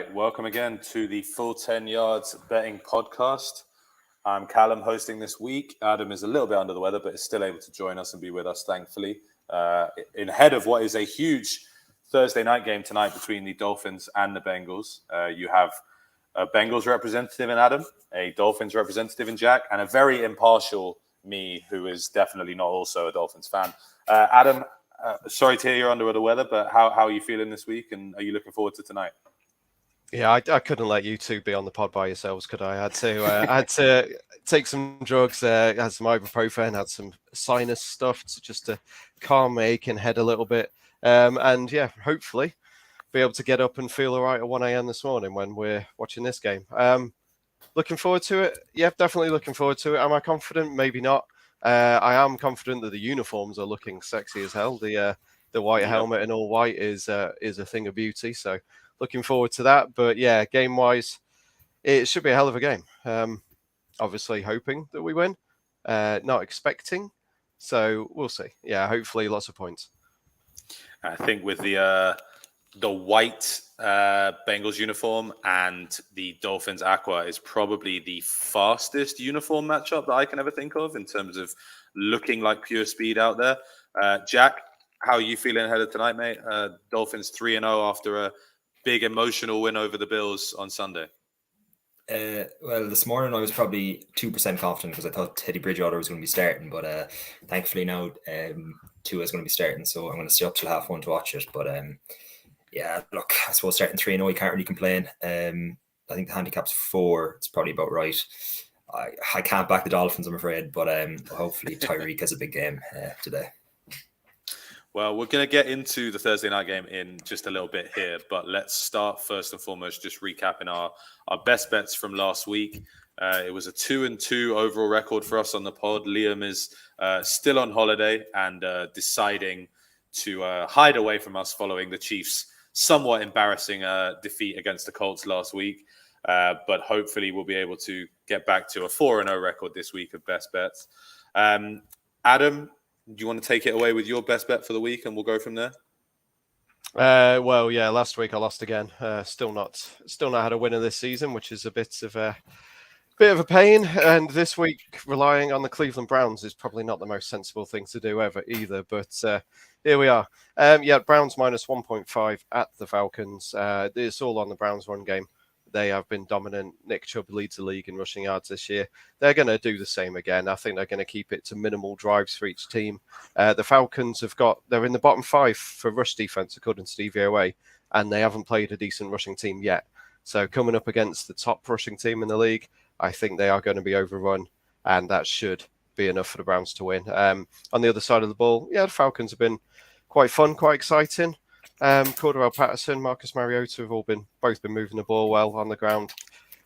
right, welcome again to the Full 10 Yards Betting Podcast. I'm Callum hosting this week. Adam is a little bit under the weather, but is still able to join us and be with us, thankfully, in ahead of what is a huge Thursday night game tonight between the Dolphins and the Bengals. You have a Bengals representative in Adam, a Dolphins representative in Jack, and a very impartial me, who is definitely not also a Dolphins fan. Adam, sorry to hear you're under the weather, but how are you feeling this week, and are you looking forward to tonight? Yeah, I couldn't let you two be on the pod by yourselves, could I? I had to take some drugs, had some ibuprofen, had some sinus stuff just to calm my aching head a little bit. And yeah, hopefully be able to get up and feel all right at 1 a.m. this morning when we're watching this game. Looking forward to it. Yeah, definitely looking forward to it. Am I confident? Maybe not. I am confident that the uniforms are looking sexy as hell. The white helmet and all white is a thing of beauty. So looking forward to that. But yeah, game-wise, it should be a hell of a game. Obviously hoping that we win. Not expecting. So we'll see. Yeah, hopefully lots of points. I think with the white Bengals uniform and the Dolphins aqua is probably the fastest uniform matchup that I can ever think of in terms of looking like pure speed out there. Jack, how are you feeling ahead of tonight, mate? Dolphins 3-0 after a big emotional win over the Bills on Sunday. Well, this morning I was probably 2% confident because I thought Teddy Bridgewater was going to be starting, but thankfully now Tua is going to be starting, so I'm going to stay up till 1:30 to watch it. But yeah, look, I suppose starting 3-0, you can't really complain. I think the handicap's 4. It's probably about right. I can't back the Dolphins, I'm afraid, but hopefully Tyreek has a big game today. Well, we're going to get into the Thursday night game in just a little bit here, but let's start first and foremost just recapping our best bets from last week. It was a 2-2 overall record for us on the pod. Liam is still on holiday and deciding to hide away from us following the Chiefs' somewhat embarrassing defeat against the Colts last week. But hopefully we'll be able to get back to a 4-0 record this week of best bets. Adam, do you want to take it away with your best bet for the week and we'll go from there? Well, yeah, last week I lost again. Still not had a winner this season, which is a bit of a pain. And this week, relying on the Cleveland Browns is probably not the most sensible thing to do ever either. But here we are. Yeah, Browns minus 1.5 at the Falcons. It's all on the Browns run game. They have been dominant. Nick Chubb leads the league in rushing yards this year. They're going to do the same again. I think they're going to keep it to minimal drives for each team. The Falcons they're in the bottom 5 for rush defense, according to Stevie Away, and they haven't played a decent rushing team yet. So coming up against the top rushing team in the league, I think they are going to be overrun, and that should be enough for the Browns to win. On the other side of the ball, yeah, the Falcons have been quite fun, quite exciting. Cordarrelle Patterson, Marcus Mariota have both been moving the ball well on the ground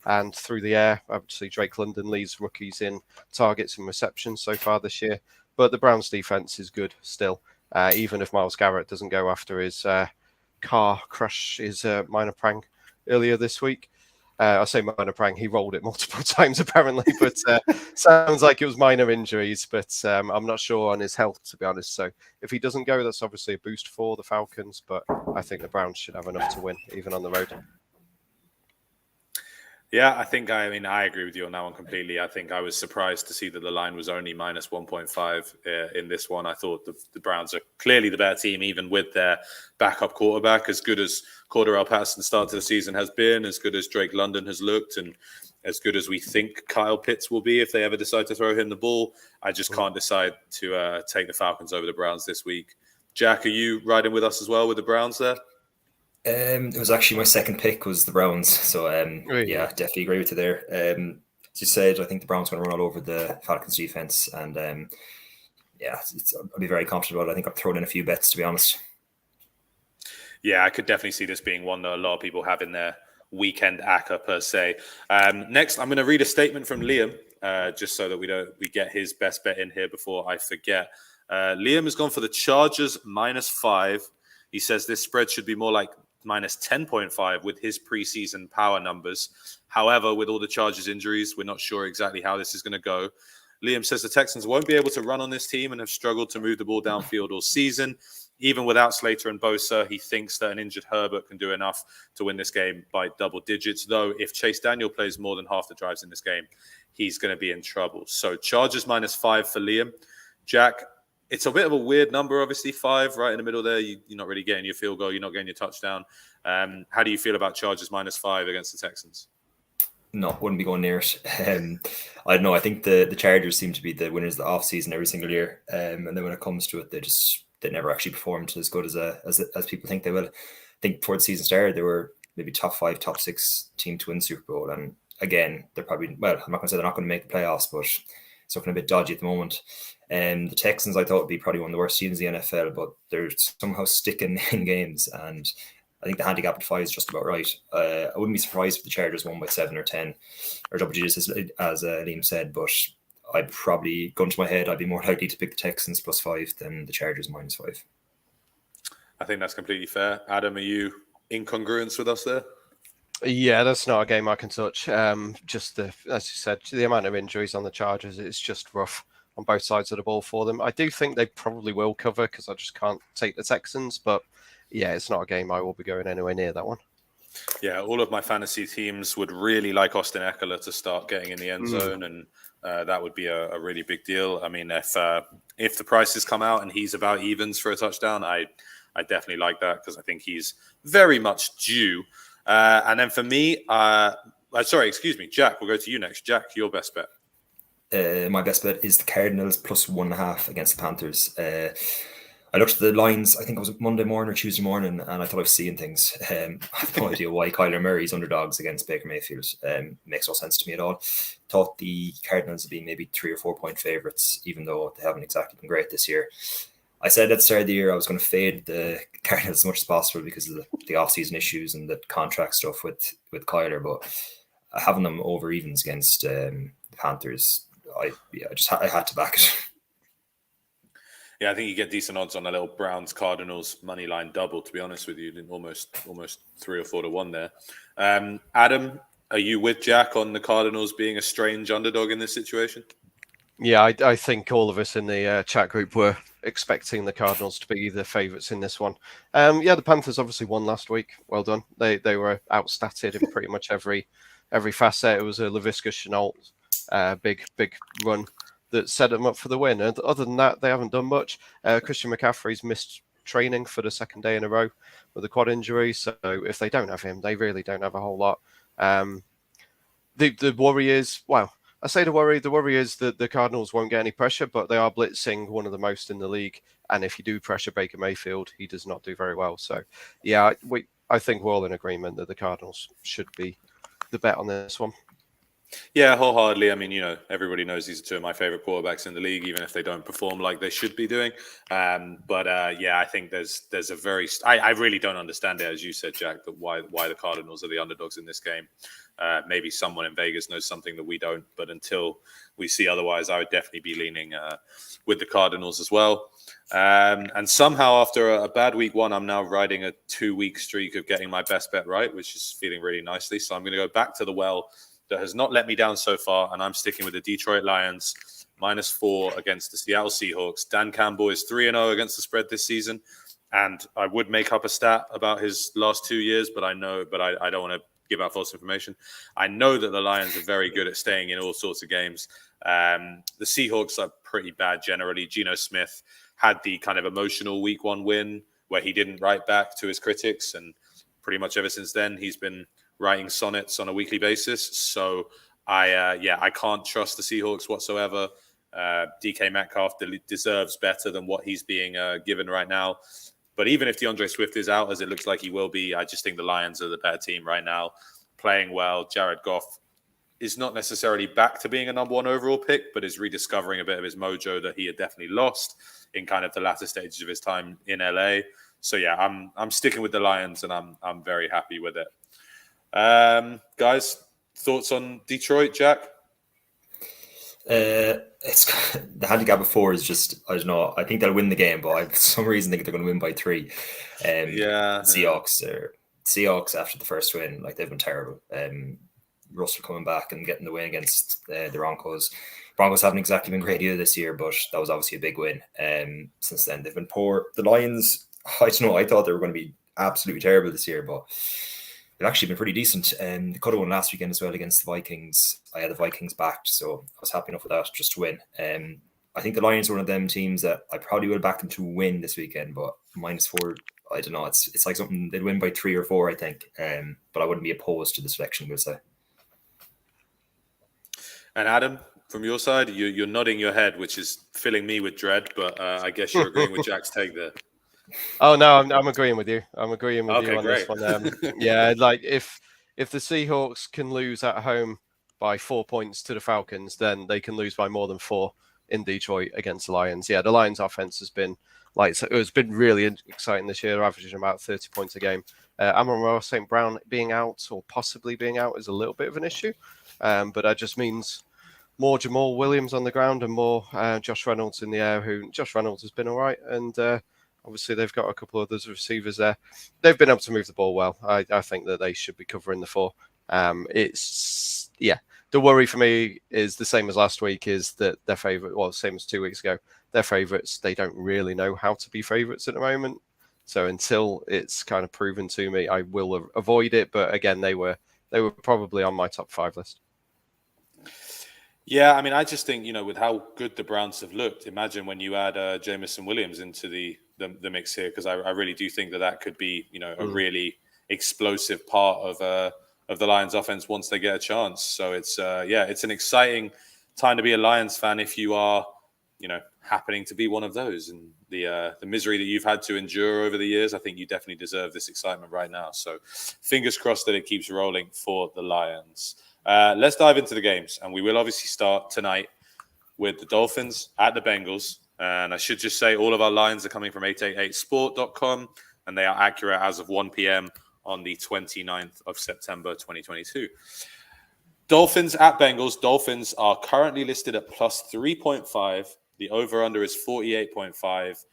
and through the air. Obviously, Drake London leads rookies in targets and receptions so far this year. But the Browns' defense is good still, even if Myles Garrett doesn't go after his car crash, his minor prank earlier this week. I say minor prank, he rolled it multiple times apparently, but sounds like it was minor injuries, but I'm not sure on his health, to be honest. So if he doesn't go, that's obviously a boost for the Falcons, but I think the Browns should have enough to win, even on the road. Yeah, I agree with you on that one completely. I think I was surprised to see that the line was only minus 1.5 in this one. I thought the Browns are clearly the better team, even with their backup quarterback. As good as Cordarrelle Patterson's start to the season has been, as good as Drake London has looked, and as good as we think Kyle Pitts will be if they ever decide to throw him the ball, I just can't decide to take the Falcons over the Browns this week. Jack, are you riding with us as well with the Browns there? It was actually my second pick was the Browns. So, yeah, definitely agree with you there. As you said, I think the Browns are going to run all over the Falcons defense. And, yeah, I'll be very confident about it. I think I've thrown in a few bets, to be honest. Yeah, I could definitely see this being one that a lot of people have in their weekend ACCA per se. Next, I'm going to read a statement from Liam, just so that we get his best bet in here before I forget. Liam has gone for the Chargers minus 5. He says this spread should be more like minus 10.5 with his preseason power numbers. However, with all the Chargers injuries, we're not sure exactly how this is going to go. Liam says the Texans won't be able to run on this team and have struggled to move the ball downfield all season. even without Slater and Bosa, he thinks that an injured Herbert can do enough to win this game by double digits. Though if Chase Daniel plays more than half the drives in this game, he's going to be in trouble. So Chargers -5 for Liam. Jack, it's a bit of a weird number, obviously, 5 right in the middle there. You're not really getting your field goal. You're not getting your touchdown. How do you feel about Chargers -5 against the Texans? No, wouldn't be going near it. I don't know. I think the Chargers seem to be the winners of the offseason every single year. And then when it comes to it, they never actually performed as good as people think they will. I think before the season started, they were maybe top 5, top 6 team to win the Super Bowl. And again, they're probably, well, I'm not going to say they're not going to make the playoffs, but it's looking a bit dodgy at the moment. The Texans, I thought, would be probably one of the worst teams in the NFL, but they're somehow sticking in games. And I think the handicap at 5 is just about right. I wouldn't be surprised if the Chargers won by 7 or 10 or double digits, as Liam said, but I'd probably, gun to my head, I'd be more likely to pick the Texans +5 than the Chargers -5. I think that's completely fair. Adam, are you in congruence with us there? Yeah, that's not a game I can touch. Just as you said, the amount of injuries on the Chargers, it's just rough on both sides of the ball for them. I do think they probably will cover because I just can't take the Texans, but yeah, it's not a game I will be going anywhere near that one. Yeah, all of my fantasy teams would really like Austin Eckler to start getting in the end zone, and that would be a really big deal. I mean, if the prices come out and he's about evens for a touchdown, I definitely like that because I think he's very much due. And then for me, Jack, we'll go to you next. Jack, your best bet. My best bet is the Cardinals +1.5 against the Panthers. I looked at the lines, I think it was Monday morning or Tuesday morning, and I thought I was seeing things. I have no idea why Kyler Murray's underdogs against Baker Mayfield. Makes no sense to me at all. Thought the Cardinals would be maybe 3 or 4 point favourites, even though they haven't exactly been great this year. I said at the start of the year I was going to fade the Cardinals as much as possible because of the off-season issues and the contract stuff with Kyler, but having them over evens against the Panthers, I had to back it. Yeah, I think you get decent odds on a little Browns Cardinals money line double. To be honest with you, almost 3 or 4 to 1 there. Adam, are you with Jack on the Cardinals being a strange underdog in this situation? Yeah, I think all of us in the chat group were expecting the Cardinals to be the favourites in this one. Yeah, the Panthers obviously won last week. Well done. They were outstatted in pretty much every facet. It was a Laviska Shenault big run that set them up for the win. And other than that, they haven't done much. Christian McCaffrey's missed training for the second day in a row with a quad injury. So if they don't have him, they really don't have a whole lot. The worry is, well, I say the worry is that the Cardinals won't get any pressure, but they are blitzing one of the most in the league. And if you do pressure Baker Mayfield, he does not do very well. So yeah, I think we're all in agreement that the Cardinals should be the bet on this one. Yeah, wholeheartedly. I mean, everybody knows these are 2 of my favorite quarterbacks in the league, even if they don't perform like they should be doing. Yeah, I think there's a very. I really don't understand it, as you said, Jack, that why the Cardinals are the underdogs in this game. Maybe someone in Vegas knows something that we don't, but until we see otherwise, I would definitely be leaning with the Cardinals as well. And somehow, after a bad week 1, I'm now riding a 2-week streak of getting my best bet right, which is feeling really nicely. So I'm going to go back to the well that has not let me down so far, and I'm sticking with the Detroit Lions -4 against the Seattle Seahawks. Dan Campbell is 3-0 against the spread this season, and I would make up a stat about his last 2 years, but I don't want to give out false information. I know that the Lions are very good at staying in all sorts of games. The Seahawks are pretty bad generally. Geno Smith had the kind of emotional week 1 win where he didn't write back to his critics, and pretty much ever since then he's been writing sonnets on a weekly basis. So I can't trust the Seahawks whatsoever. DK Metcalf deserves better than what he's being given right now. But even if DeAndre Swift is out, as it looks like he will be, I just think the Lions are the better team right now, playing well. Jared Goff is not necessarily back to being a number 1 overall pick, but is rediscovering a bit of his mojo that he had definitely lost in kind of the latter stages of his time in LA. So yeah, I'm sticking with the Lions, and I'm very happy with it. Guys, thoughts on Detroit, Jack? It's the handicap of 4 is just, I don't know. I think they'll win the game, but I for some reason think they're going to win by 3. Seahawks after the first win, like they've been terrible. Russell coming back and getting the win against the Broncos Broncos haven't exactly been great either this year, but that was obviously a big win. Since then, they've been poor. The Lions, I don't know, I thought they were going to be absolutely terrible this year, but they've actually been pretty decent. They could have won last weekend as well against the Vikings. I had the Vikings backed, so I was happy enough with that just to win. I think the Lions are one of them teams that I probably would have backed them to win this weekend, but -4, I don't know. It's like something they'd win by 3 or 4, I think. But I wouldn't be opposed to the selection, we'll say. And Adam, from your side, you're nodding your head, which is filling me with dread, but I guess you're agreeing with Jack's take there. Oh no, I'm agreeing with you. I'm agreeing with you on great. this one. Yeah, like if the Seahawks can lose at home by 4 points to the Falcons, then they can lose by more than 4 in Detroit against the Lions. Yeah, the Lions' offense has been it's been really exciting this year. They're averaging about 30 points a game. Amon-Ra St. Brown being out or possibly being out is a little bit of an issue, but that just means more Jamal Williams on the ground and more Josh Reynolds in the air. Josh Reynolds has been all right, and obviously they've got a couple of other receivers there. They've been able to move the ball well. I think that they should be covering the 4. The worry for me is the same as last week, is that their favourite, well, same as 2 weeks ago, their favourites, they don't really know how to be favourites at the moment. So until it's kind of proven to me, I will avoid it. But again, they were probably on my top 5 list. Yeah, I mean, I just think, with how good the Browns have looked, imagine when you add Jameson Williams into the mix here, because I really do think that could be, a really explosive part of the Lions offense once they get a chance. So it's an exciting time to be a Lions fan if you are, happening to be one of those. And the misery that you've had to endure over the years, I think you definitely deserve this excitement right now. So fingers crossed that it keeps rolling for the Lions. Let's dive into the games, and we will obviously start tonight with the Dolphins at the Bengals. And I should just say all of our lines are coming from 888sport.com, and they are accurate as of 1 p.m. on the 29th of September 2022. Dolphins at Bengals. Dolphins are currently listed at plus 3.5. The over-under is 48.5.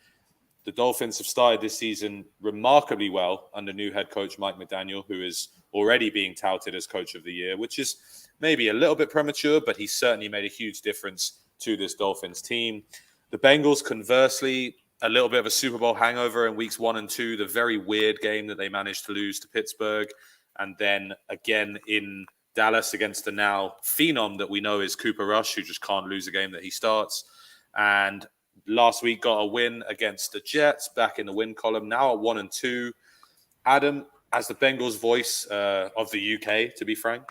The Dolphins have started this season remarkably well under new head coach Mike McDaniel, who is already being touted as coach of the year, which is maybe a little bit premature, but he's certainly made a huge difference to this Dolphins team. The Bengals, conversely, a little bit of a Super Bowl hangover in weeks 1 and 2, the very weird game that they managed to lose to Pittsburgh, and then again in Dallas against the now phenom that we know is Cooper Rush, who just can't lose a game that he starts. And last week got a win against the Jets, back in the win column, now at 1 and 2. Adam, as the Bengals voice of the UK, to be frank,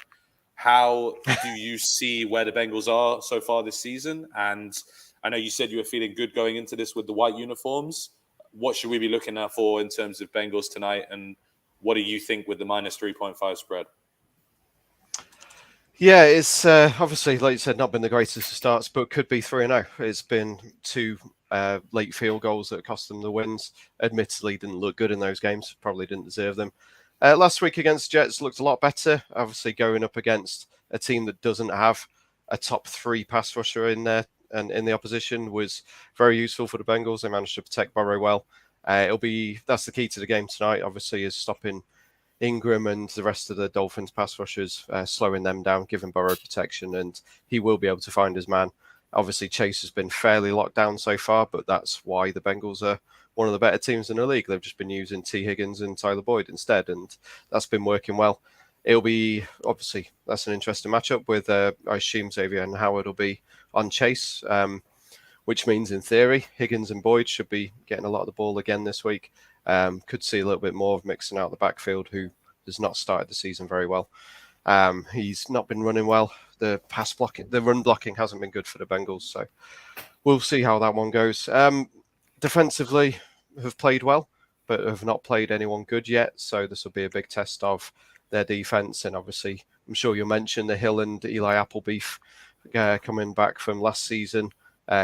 how do you see where the Bengals are so far this season? And I know you said you were feeling good going into this with the white uniforms. What should we be looking out for in terms of Bengals tonight? And what do you think with the minus 3.5 spread? Yeah, it's obviously, like you said, not been the greatest of starts, but could be 3-0. It's been 2 late field goals that cost them the wins. Admittedly, didn't look good in those games. Probably didn't deserve them. Last week against Jets looked a lot better. Obviously, going up against a team that doesn't have a top 3 pass rusher in there and in the opposition was very useful for the Bengals. They managed to protect Burrow well. That's the key to the game tonight. Obviously, is stopping Ingram and the rest of the Dolphins pass rushers, slowing them down, giving Burrow protection, and he will be able to find his man. Obviously, Chase has been fairly locked down so far, but that's why the Bengals are one of the better teams in the league. They've just been using T. Higgins and Tyler Boyd instead, and that's been working well. It'll be, obviously, that's an interesting matchup with, I assume Xavier and Howard will be on Chase, which means, in theory, Higgins and Boyd should be getting a lot of the ball again this week. Could see a little bit more of mixing out the backfield, who has not started the season very well. He's not been running well. The run blocking hasn't been good for the Bengals, so we'll see how that one goes. Defensively, have played well, but have not played anyone good yet, so this will be a big test of their defense. And obviously, I'm sure you'll mention the Hill and Eli Apple beef coming back from last season.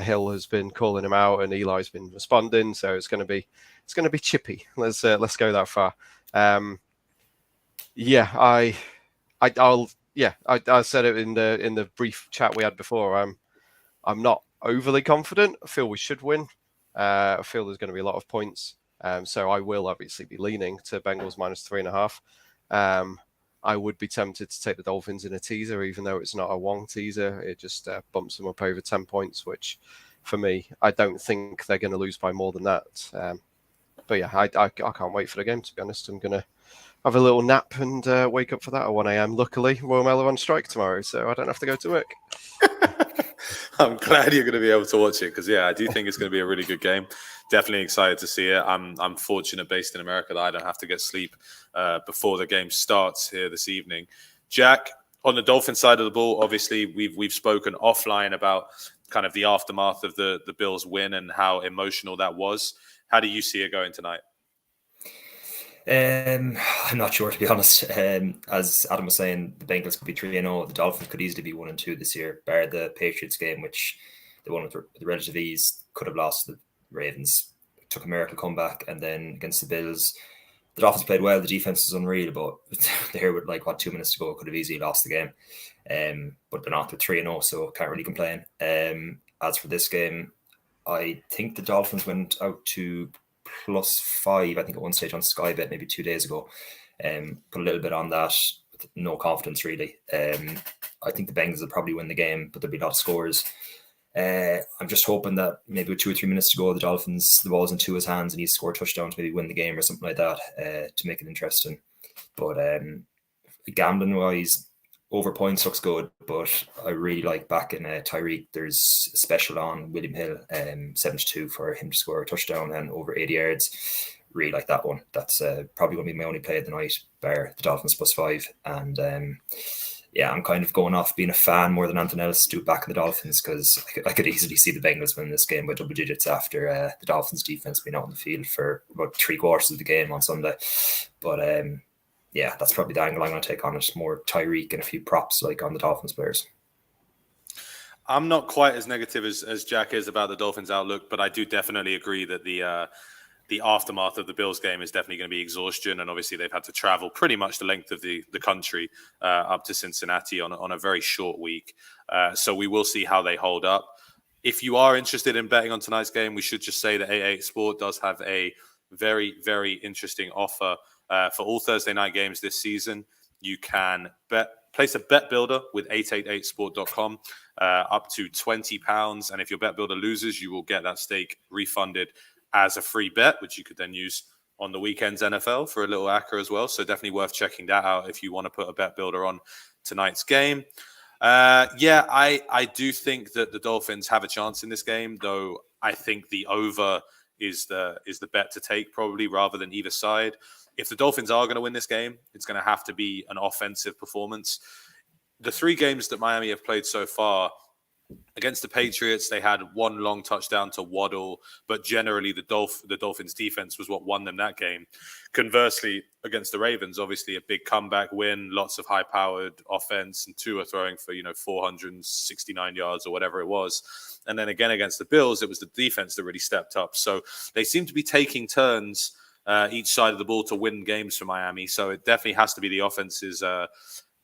Hill has been calling him out, and Eli's been responding, so it's going to be chippy. Let's go that far. I said it in the brief chat we had before. I'm not overly confident. I feel we should win. I feel there's going to be a lot of points. So I will obviously be leaning to Bengals minus 3.5. I would be tempted to take the Dolphins in a teaser, even though it's not a Wong teaser. It just bumps them up over 10 points, which for me, I don't think they're going to lose by more than that. But yeah, I can't wait for the game, to be honest. I'm going to have a little nap and wake up for that at 1 a.m. Luckily, Royal Mail are on strike tomorrow, so I don't have to go to work. I'm glad you're going to be able to watch it because, yeah, I do think it's going to be a really good game. Definitely excited to see it. I'm fortunate, based in America, that I don't have to get sleep before the game starts here this evening. Jack, on the Dolphins side of the ball, obviously we've spoken offline about kind of the aftermath of the Bills win and how emotional that was. How do you see it going tonight? I'm not sure, to be honest. As Adam was saying, the Bengals could be 3-0. The Dolphins could easily be 1-2 this year, bar the Patriots game, which they won with relative ease. Could have lost. The Ravens took a miracle comeback, and then against the Bills, the Dolphins played well. The defense was unreal, but there with 2 minutes to go, could have easily lost the game. But they're not. They're 3-0, so can't really complain. As for this game, I think the Dolphins went out to +5, I think, at one stage on Sky Bet maybe 2 days ago. Put a little bit on that, with no confidence really. I think the Bengals will probably win the game, but there'll be a lot of scores. I'm just hoping that maybe with 2 or 3 minutes to go, the Dolphins, the ball's in Tua's hands and he's scored a touchdown to maybe win the game or something like that, to make it interesting. But gambling wise, over points looks good, but I really like backing Tyreek. There's a special on William Hill, 7-2 for him to score a touchdown and over 80 yards. Really like that one. That's probably going to be my only play of the night, bar the Dolphins +5. And yeah, I'm kind of going off being a fan more than anything else to back the Dolphins, because I could easily see the Bengals win this game by double digits after the Dolphins defense being out on the field for about 3/4 of the game on Sunday. But yeah, that's probably the angle I'm going to take on it. More Tyreek and a few props on the Dolphins players. I'm not quite as negative as Jack is about the Dolphins' outlook, but I do definitely agree that the aftermath of the Bills game is definitely going to be exhaustion, and obviously they've had to travel pretty much the length of the country up to Cincinnati on a very short week. So we will see how they hold up. If you are interested in betting on tonight's game, we should just say that 88 Sport does have a very, very interesting offer for all Thursday night games this season. You can place a bet builder with 888sport.com up to £20. And if your bet builder loses, you will get that stake refunded as a free bet, which you could then use on the weekend's NFL for a little acca as well. So definitely worth checking that out if you want to put a bet builder on tonight's game. Yeah, I do think that the Dolphins have a chance in this game, though I think the over is the bet to take probably, rather than either side. If the Dolphins are going to win this game, it's going to have to be an offensive performance. The 3 games that Miami have played so far, against the Patriots, they had one long touchdown to Waddle, but generally the Dolphins defense was what won them that game. Conversely, against the Ravens, obviously a big comeback win, lots of high-powered offense, and Tua throwing for 469 yards or whatever it was. And then again against the Bills, it was the defense that really stepped up. So they seem to be taking turns each side of the ball to win games for Miami. So it definitely has to be the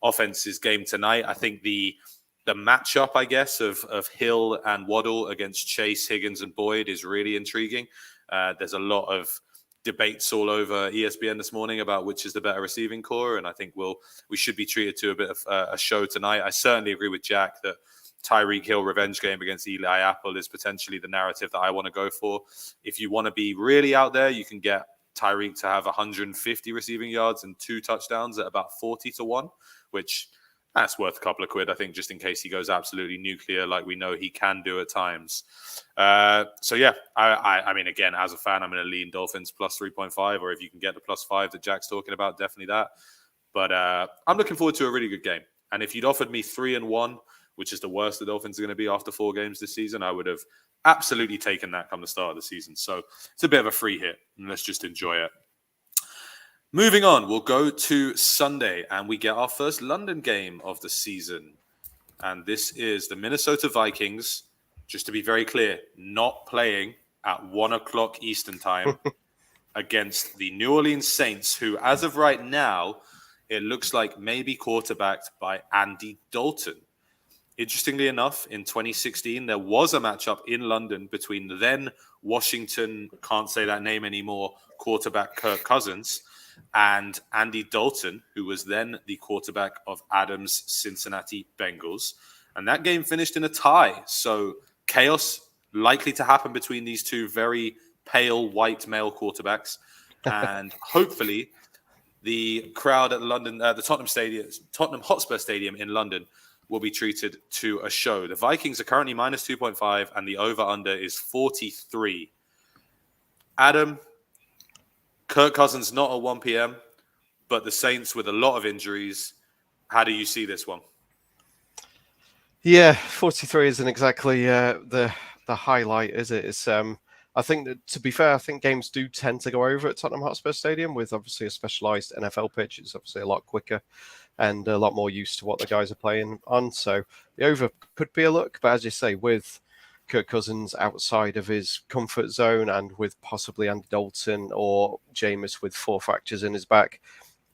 offense's game tonight. I think the matchup, I guess, of Hill and Waddle against Chase, Higgins, and Boyd is really intriguing. There's a lot of debates all over ESPN this morning about which is the better receiving core, and I think we should be treated to a bit of a show tonight. I certainly agree with Jack that Tyreek Hill revenge game against Eli Apple is potentially the narrative that I want to go for. If you want to be really out there, you can get Tyreek to have 150 receiving yards and 2 touchdowns at about 40-1, which that's worth a couple of quid, I think, just in case he goes absolutely nuclear like we know he can do at times. So, yeah, I mean, again, as a fan, I'm going to lean Dolphins plus 3.5, or if you can get the +5 that Jack's talking about, definitely that. But I'm looking forward to a really good game. And if you'd offered me 3-1, which is the worst the Dolphins are going to be after 4 games this season, I would have absolutely taken that come the start of the season. So it's a bit of a free hit, and let's just enjoy it. Moving on, we'll go to Sunday, and we get our first London game of the season. And this is the Minnesota Vikings, just to be very clear, not playing at 1 o'clock Eastern time against the New Orleans Saints, who, as of right now, it looks like may be quarterbacked by Andy Dalton. Interestingly enough, in 2016, there was a matchup in London between the then Washington, can't say that name anymore, quarterback Kirk Cousins, and Andy Dalton, who was then the quarterback of Adams' Cincinnati Bengals. And that game finished in a tie. So chaos likely to happen between these two very pale white male quarterbacks. And hopefully the crowd at the Tottenham Hotspur Stadium in London will be treated to a show. The Vikings are currently minus 2.5 and the over-under is 43. Adam, Kirk Cousins not at 1 p.m., but the Saints with a lot of injuries. How do you see this one? Yeah, 43 isn't exactly the highlight, is it? It's I think that, to be fair, I think games do tend to go over at Tottenham Hotspur Stadium with obviously a specialised NFL pitch. It's obviously a lot quicker and a lot more used to what the guys are playing on. So the over could be a look, but as you say, with Kirk Cousins outside of his comfort zone and with possibly Andy Dalton or Jameis with 4 fractures in his back,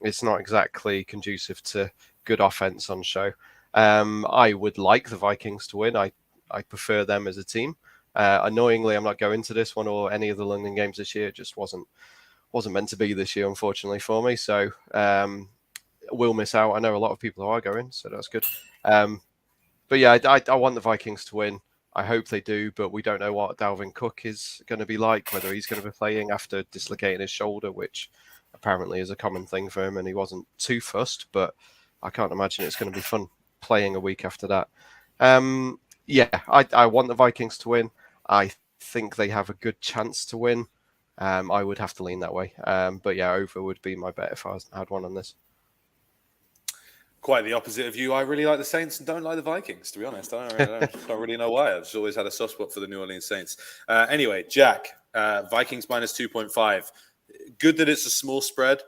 it's not exactly conducive to good offense on show. I would like the Vikings to win. I prefer them as a team. Annoyingly, I'm not going to this one or any of the London games this year. It just wasn't meant to be this year, unfortunately, for me. So we'll miss out. I know a lot of people are going, so that's good. But yeah, I want the Vikings to win. I hope they do, but we don't know what Dalvin Cook is going to be like, whether he's going to be playing after dislocating his shoulder, which apparently is a common thing for him, and he wasn't too fussed, but I can't imagine it's going to be fun playing a week after that. Yeah, I want the Vikings to win. I think they have a good chance to win. I would have to lean that way. But yeah, over would be my bet if I had one on this. Quite the opposite of you. I really like the Saints and don't like the Vikings, to be honest. I don't really know why. I've just always had a soft spot for the New Orleans Saints. Anyway, Jack, Vikings minus 2.5. Good that it's a small spread.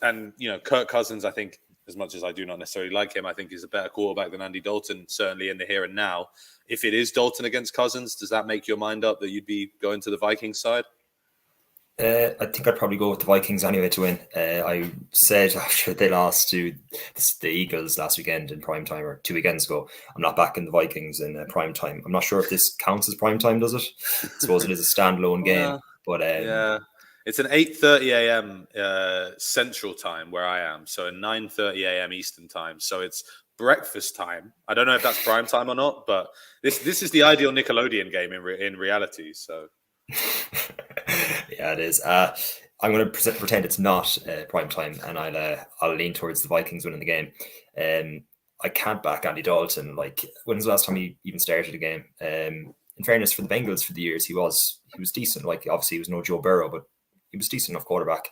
And Kirk Cousins, I think, as much as I do not necessarily like him, I think he's a better quarterback than Andy Dalton, certainly in the here and now. If it is Dalton against Cousins, does that make your mind up that you'd be going to the Vikings side? I think I'd probably go with the Vikings anyway to win. I said after they lost to the Eagles last weekend in prime time, or 2 weekends ago, I'm not backing the Vikings in prime time. I'm not sure if this counts as prime time, does it? I suppose it is a standalone game, but yeah. It's an 8:30 a.m. Central time where I am, so 9:30 a.m. Eastern time. So it's breakfast time. I don't know if that's prime time or not, but this is the ideal Nickelodeon game in reality. So yeah, it is. I'm going to pretend it's not prime time, and I'll lean towards the Vikings winning the game. I can't back Andy Dalton. Like, when's the last time he even started a game? In fairness, for the Bengals for the years, he was decent. Like, obviously, he was no Joe Burrow, but he was decent enough quarterback.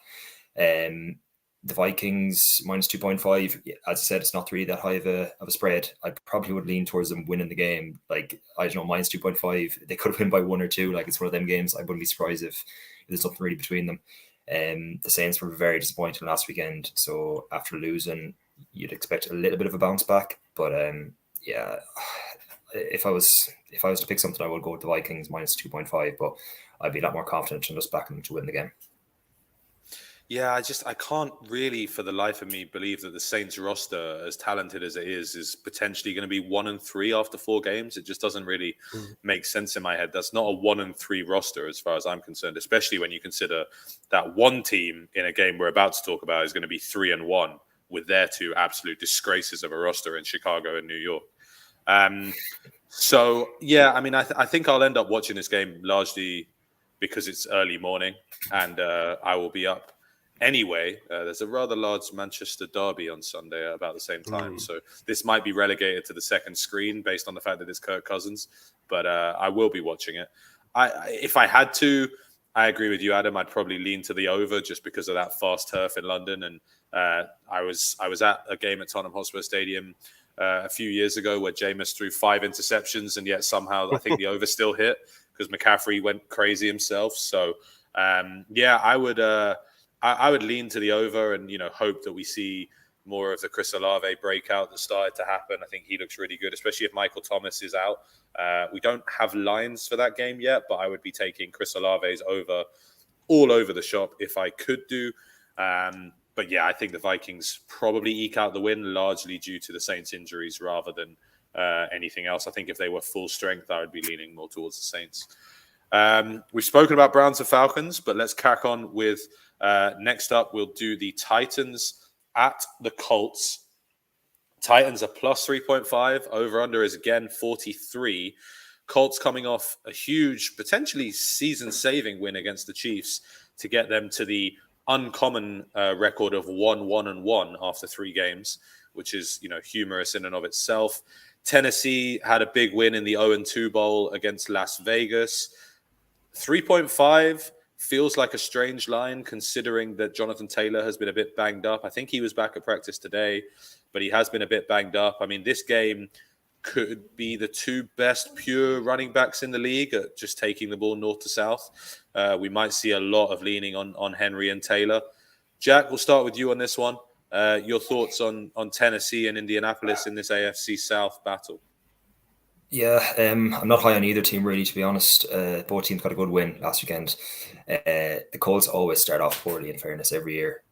The Vikings minus 2.5. As I said, it's not really that high of a spread. I probably would lean towards them winning the game. Like, I don't know, minus 2.5. They could have won by 1 or 2. Like, it's one of them games. I wouldn't be surprised if there's something really between them. The Saints were very disappointing last weekend. So after losing, you'd expect a little bit of a bounce back. But yeah, if I was to pick something, I would go with the Vikings minus 2.5. But I'd be a lot more confident in just backing them to win the game. Yeah, I can't really, for the life of me, believe that the Saints roster, as talented as it is potentially going to be 1-3 after 4 games. It just doesn't really make sense in my head. That's not a 1-3 roster as far as I'm concerned, especially when you consider that one team in a game we're about to talk about is going to be 3-1 with their 2 absolute disgraces of a roster in Chicago and New York. So, yeah, I mean, I think I'll end up watching this game largely because it's early morning and I will be up. Anyway, there's a rather large Manchester derby on Sunday at about the same time. So this might be relegated to the second screen based on the fact that it's Kirk Cousins. But I will be watching it. If I had to, I agree with you, Adam. I'd probably lean to the over just because of that fast turf in London. And I was at a game at Tottenham Hotspur Stadium a few years ago where Jameis threw 5 interceptions. And yet somehow I think the over still hit because McCaffrey went crazy himself. So, yeah, I would lean to the over and, hope that we see more of the Chris Olave breakout that started to happen. I think he looks really good, especially if Michael Thomas is out. We don't have lines for that game yet, but I would be taking Chris Olave's over all over the shop if I could do. But yeah, I think the Vikings probably eke out the win largely due to the Saints injuries rather than anything else. I think if they were full strength, I would be leaning more towards the Saints. We've spoken about Browns and Falcons, but let's crack on with Next up, we'll do the Titans at the Colts. Titans are plus 3.5. Over-under is again 43. Colts coming off a huge, potentially season-saving win against the Chiefs to get them to the uncommon record of 1-1-1 after 3 games, which is, humorous in and of itself. Tennessee had a big win in the 0-2 Bowl against Las Vegas. 3.5 feels like a strange line considering that Jonathan Taylor has been a bit banged up. I think he was back at practice today, but he has been a bit banged up. I mean, this game could be the 2 best pure running backs in the league at just taking the ball north to south. We might see a lot of leaning on Henry and Taylor. Jack, we'll start with you on this one. Your thoughts on Tennessee and Indianapolis in this AFC South battle? Yeah, I'm not high on either team, really, to be honest. Both teams got a good win last weekend. The Colts always start off poorly, in fairness, every year.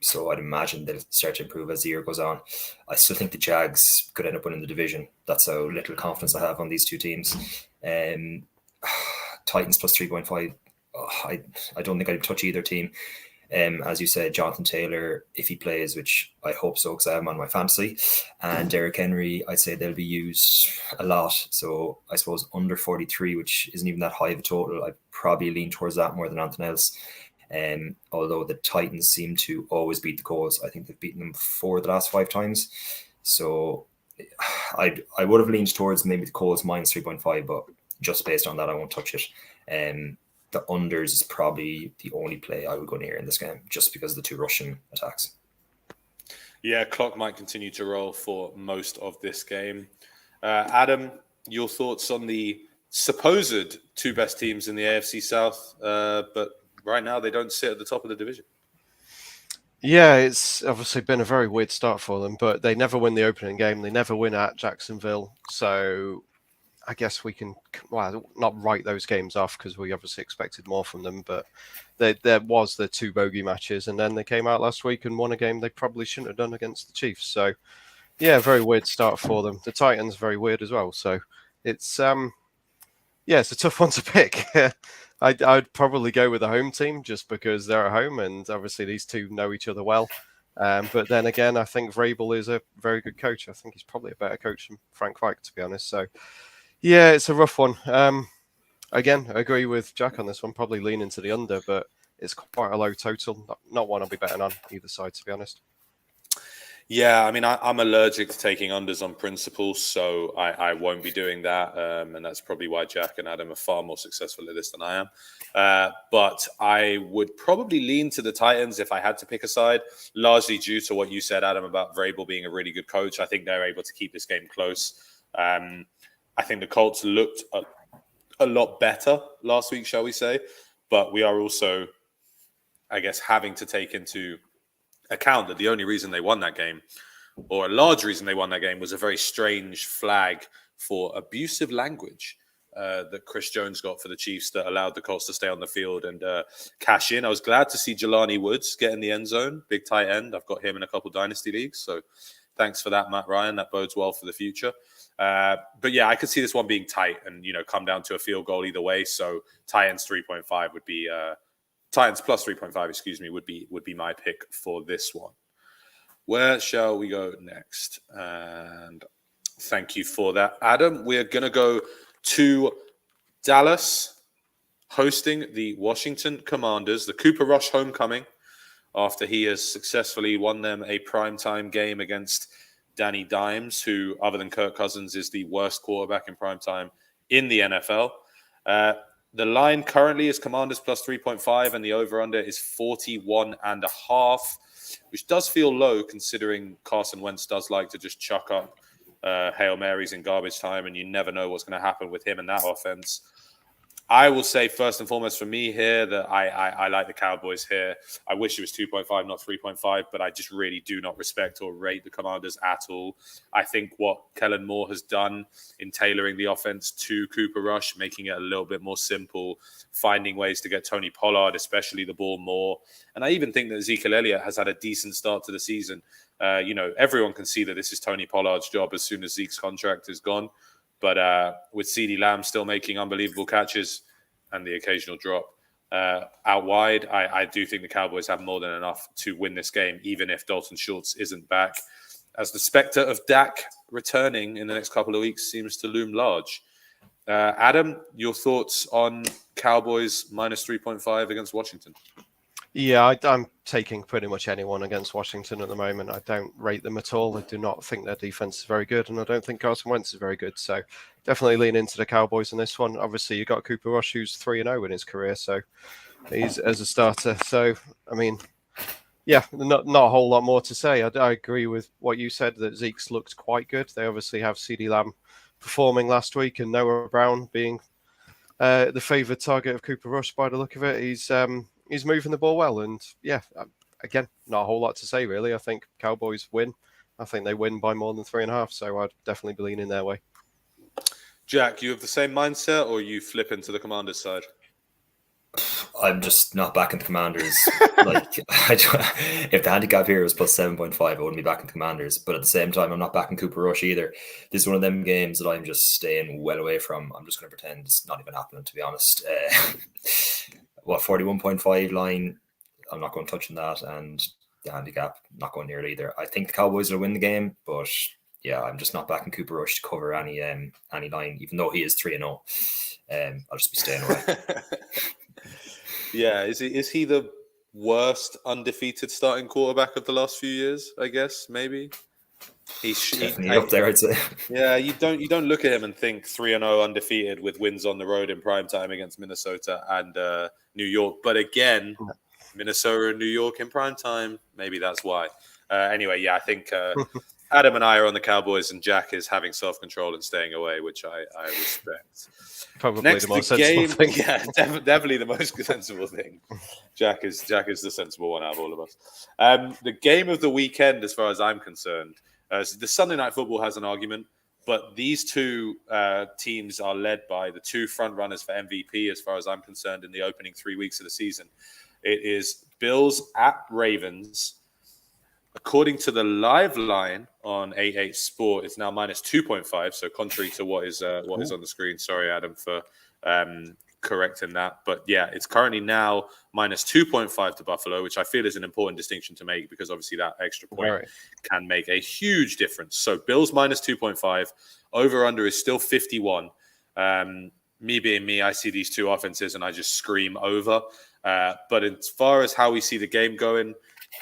So I'd imagine they'll start to improve as the year goes on. I still think the Jags could end up winning the division. That's how little confidence I have on these 2 teams. Titans plus 3.5. I don't think I'd touch either team. As you said, Jonathan Taylor, if he plays, which I hope so because I have him on my fantasy, and Derrick Henry, I'd say they'll be used a lot. So I suppose under 43, which isn't even that high of a total, I'd probably lean towards that more than anything else. Although the Titans seem to always beat the Colts. I think they've beaten them 4 of the last 5 times. So I would have leaned towards maybe the Colts minus 3.5, but just based on that, I won't touch it. The unders is probably the only play I would go near in this game, just because of the 2 rushing attacks. Yeah, clock might continue to roll for most of this game. Adam, your thoughts on the supposed 2 best teams in the AFC South, but right now they don't sit at the top of the division. Yeah, it's obviously been a very weird start for them, but they never win the opening game. They never win at Jacksonville. So I guess we can, not write those games off because we obviously expected more from them, but there was the 2 bogey matches, and then they came out last week and won a game they probably shouldn't have done against the Chiefs. So, yeah, very weird start for them. The Titans, very weird as well. So it's, it's a tough one to pick. I'd probably go with the home team just because they're at home, and obviously these 2 know each other well. But then again, I think Vrabel is a very good coach. I think he's probably a better coach than Frank Reich, to be honest. So, yeah, it's a rough one. Again, I agree with Jack on this one. Probably lean into the under, but it's quite a low total. Not one I'll be betting on either side, to be honest. Yeah, I mean, I'm allergic to taking unders on principle, so I won't be doing that. And that's probably why Jack and Adam are far more successful at this than I am. But I would probably lean to the Titans if I had to pick a side, largely due to what you said, Adam, about Vrabel being a really good coach. I think they're able to keep this game close. I think the Colts looked a lot better last week, shall we say. But we are also, I guess, having to take into account that the only reason they won that game, or a large reason they won that game, was a very strange flag for abusive language that Chris Jones got for the Chiefs that allowed the Colts to stay on the field and cash in. I was glad to see Jelani Woods get in the end zone, big tight end. I've got him in a couple dynasty leagues, so thanks for that, Matt Ryan. That bodes well for the future. But yeah, I could see this one being tight and, come down to a field goal either way. So Titans 3.5 would be Titans plus 3.5, excuse me, would be my pick for this one. Where shall we go next? And thank you for that, Adam. We're going to go to Dallas, hosting the Washington Commanders, the Cooper Rush homecoming, after he has successfully won them a primetime game against Danny Dimes, who, other than Kirk Cousins, is the worst quarterback in primetime in the NFL. The line currently is Commanders plus 3.5, and the over-under is 41.5, which does feel low considering Carson Wentz does like to just chuck up Hail Marys in garbage time, and you never know what's going to happen with him and that offense. I will say first and foremost for me here that I like the Cowboys here. I wish it was 2.5, not 3.5, but I just really do not respect or rate the Commanders at all. I think what Kellen Moore has done in tailoring the offense to Cooper Rush, making it a little bit more simple, finding ways to get Tony Pollard, especially the ball, more. And I even think that Ezekiel Elliott has had a decent start to the season. Everyone can see that this is Tony Pollard's job as soon as Zeke's contract is gone. But with CeeDee Lamb still making unbelievable catches and the occasional drop, out wide. I do think the Cowboys have more than enough to win this game, even if Dalton Schultz isn't back, as the specter of Dak returning in the next couple of weeks seems to loom large. Adam, your thoughts on Cowboys minus 3.5 against Washington? Yeah, I'm taking pretty much anyone against Washington at the moment. I don't rate them at all. I do not think their defense is very good, and I don't think Carson Wentz is very good. So definitely lean into the Cowboys in this one. Obviously, you've got Cooper Rush, who's 3-0 in his career, so he's as a starter. So, I mean, yeah, not a whole lot more to say. I agree with what you said, that Zeke's looked quite good. They obviously have CeeDee Lamb performing last week, and Noah Brown being the favoured target of Cooper Rush by the look of it. He's moving the ball well, and yeah, again, not a whole lot to say really. I think Cowboys win. I think they win by more than 3.5, so I'd definitely be leaning their way. Jack, you have the same mindset, or you flip into the Commanders side? I'm just not backing the Commanders. If the handicap here was plus 7.5, I wouldn't be backing the Commanders. But at the same time, I'm not backing Cooper Rush either. This is one of them games that I'm just staying well away from. I'm just going to pretend it's not even happening, to be honest. 41.5 line, I'm not going to touch on that. And the handicap, not going near it either. I think the Cowboys will win the game, but yeah, I'm just not backing Cooper Rush to cover any line, even though he is 3-0. I'll just be staying away. Yeah, is he the worst undefeated starting quarterback of the last few years? I guess maybe he's definitely up there, I'd say. Yeah, you don't look at him and think 3-0 undefeated with wins on the road in prime time against Minnesota and New York. But again, Minnesota and New York in prime time. Maybe that's why. Anyway, yeah, I think Adam and I are on the Cowboys, and Jack is having self-control and staying away, which I respect. Probably Next, the most sensible thing. Yeah, definitely the most sensible thing. Jack is the sensible one out of all of us. The game of the weekend, as far as I'm concerned, so the Sunday Night Football has an argument, but these two teams are led by the two front runners for MVP, as far as I'm concerned, in the opening 3 weeks of the season. It is Bills at Ravens. According to the live line on 88 Sport, it's now minus 2.5. So contrary to what is on the screen. Sorry, Adam, for correcting that. But yeah, it's currently now minus 2.5 to Buffalo, which I feel is an important distinction to make because obviously that extra point can make a huge difference. So Bills minus 2.5. Over under is still 51. Me being me, I see these two offenses and I just scream over. But as far as how we see the game going,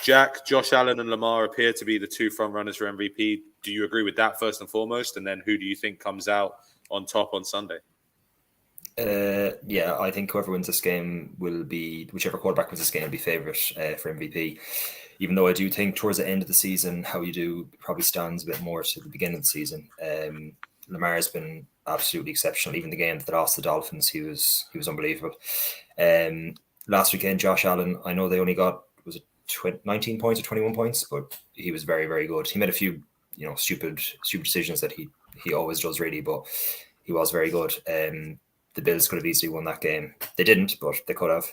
Jack, Josh Allen, and Lamar appear to be the two front runners for MVP. Do you agree with that first and foremost? And then who do you think comes out on top on Sunday? Yeah, I think whoever wins this game whichever quarterback wins this game will be favourite for MVP. Even though I do think towards the end of the season, how you do probably stands a bit more to the beginning of the season. Lamar has been absolutely exceptional. Even the game that they lost the Dolphins, he was unbelievable. Last weekend, Josh Allen, I know they only got 19 points or 21 points, but he was very, very good. He made a few, stupid decisions that he always does, really, but he was very good. The Bills could have easily won that game. They didn't, but they could have.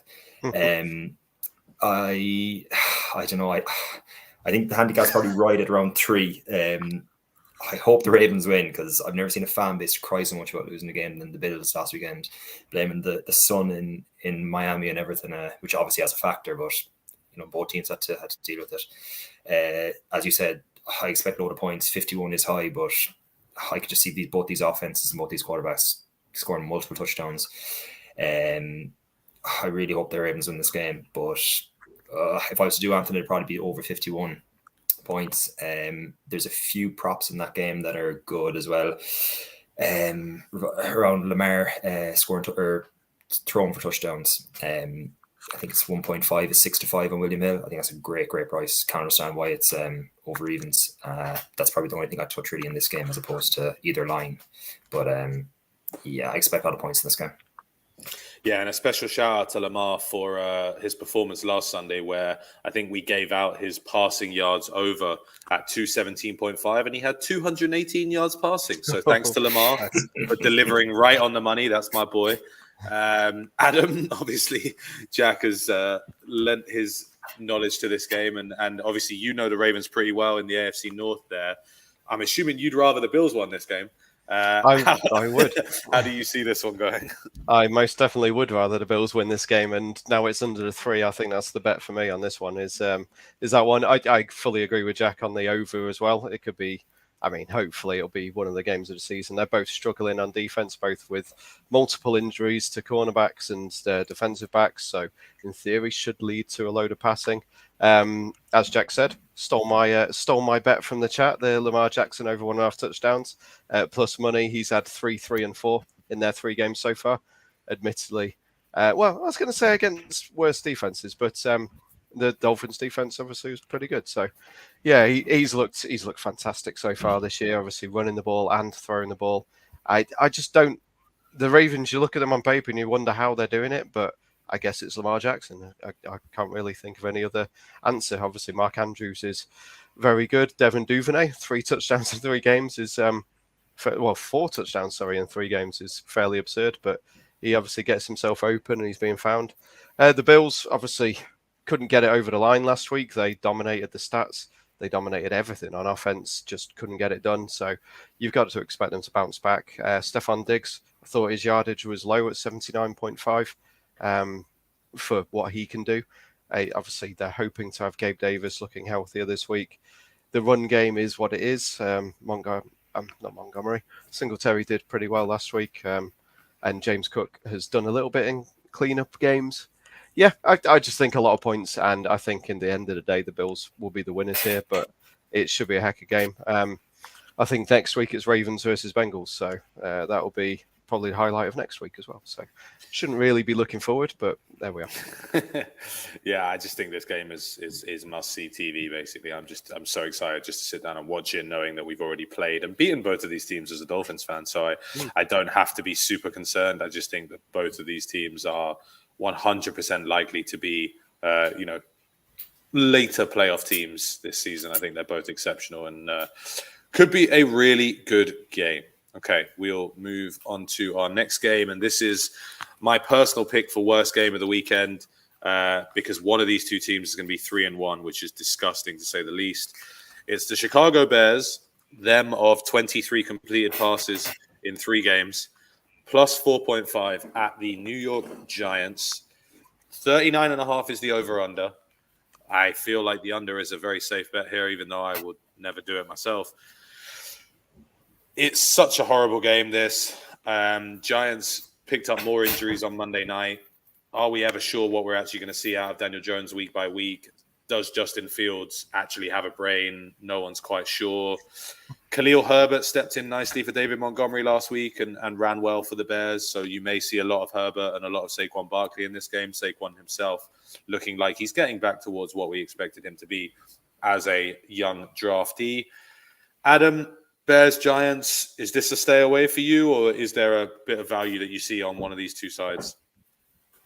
I don't know. I think the handicap's probably right at around 3. I hope the Ravens win because I've never seen a fan base cry so much about losing the game than the Bills last weekend, blaming the sun in Miami and everything, which obviously has a factor, but both teams had to deal with it. As you said, I expect a lot of points. 51 is high, but I could just see both these offenses and both these quarterbacks scoring multiple touchdowns. I really hope the Ravens win this game, but if I was to do anything, it'd probably be over 51 points. There's a few props in that game that are good as well. Around Lamar scoring or throwing for touchdowns. I think it's 1.5 is 6-5 on William Hill. I think that's a great price. Can't understand why it's over evens. That's probably the only thing I touch really in this game as opposed to either line. But yeah, I expect a lot of points in this game. Yeah, and a special shout out to Lamar for his performance last Sunday, where I think we gave out his passing yards over at 217.5, and he had 218 yards passing. So thanks to Lamar for delivering right on the money. That's my boy. Adam, obviously, Jack has lent his knowledge to this game, and obviously the Ravens pretty well in the AFC North there. I'm assuming you'd rather the Bills won this game. I would. How do you see this one going? I most definitely would rather the Bills win this game, and now it's under the 3. I think that's the bet for me on this one. Is that one? I fully agree with Jack on the over as well. It could be. I mean, hopefully it'll be one of the games of the season. They're both struggling on defense, both with multiple injuries to cornerbacks and defensive backs. So, in theory, should lead to a load of passing. As Jack said, stole my bet from the chat. The Lamar Jackson over 1.5 touchdowns plus money. He's had 3, 3, and 4 in their 3 games so far. Admittedly, well, I was going to say against worse defenses, but the Dolphins defense obviously was pretty good. So, yeah, he's looked fantastic so far this year. Obviously, running the ball and throwing the ball. I just don't. The Ravens, you look at them on paper and you wonder how they're doing it, but I guess it's Lamar Jackson. I can't really think of any other answer. Obviously, Mark Andrews is very good. Devin Duvernay, 3 touchdowns in 3 games is 4 touchdowns, in 3 games is fairly absurd, but he obviously gets himself open and he's being found. The Bills obviously couldn't get it over the line last week. They dominated the stats. They dominated everything on offense, just couldn't get it done. So you've got to expect them to bounce back. Stephon Diggs, I thought his yardage was low at 79.5 for what he can do. Obviously, they're hoping to have Gabe Davis looking healthier this week. The run game is what it is. Not Montgomery. Singletary did pretty well last week. And James Cook has done a little bit in cleanup games. Yeah, I just think a lot of points, and I think in the end of the day, the Bills will be the winners here, but it should be a heck of a game. I think next week it's Ravens versus Bengals, so that will be probably the highlight of next week as well. So shouldn't really be looking forward, but there we are. Yeah, I just think this game is must-see TV, basically. I'm so excited just to sit down and watch it, knowing that we've already played and beaten both of these teams as a Dolphins fan, so I don't have to be super concerned. I just think that both of these teams are 100% likely to be, later playoff teams this season. I think they're both exceptional and could be a really good game. Okay, we'll move on to our next game, and this is my personal pick for worst game of the weekend because one of these two teams is going to be 3-1, which is disgusting to say the least. It's the Chicago Bears, them of 23 completed passes in 3 games, plus 4.5 at the New York Giants. 39.5 is the over-under. I feel like the under is a very safe bet here, even though I would never do it myself. It's such a horrible game, this. Giants picked up more injuries on Monday night. Are we ever sure what we're actually going to see out of Daniel Jones week by week? Does Justin Fields actually have a brain? No one's quite sure. Khalil Herbert stepped in nicely for David Montgomery last week and ran well for the Bears. So you may see a lot of Herbert and a lot of Saquon Barkley in this game. Saquon himself looking like he's getting back towards what we expected him to be as a young draftee. Adam, Bears, Giants, is this a stay away for you, or is there a bit of value that you see on one of these two sides?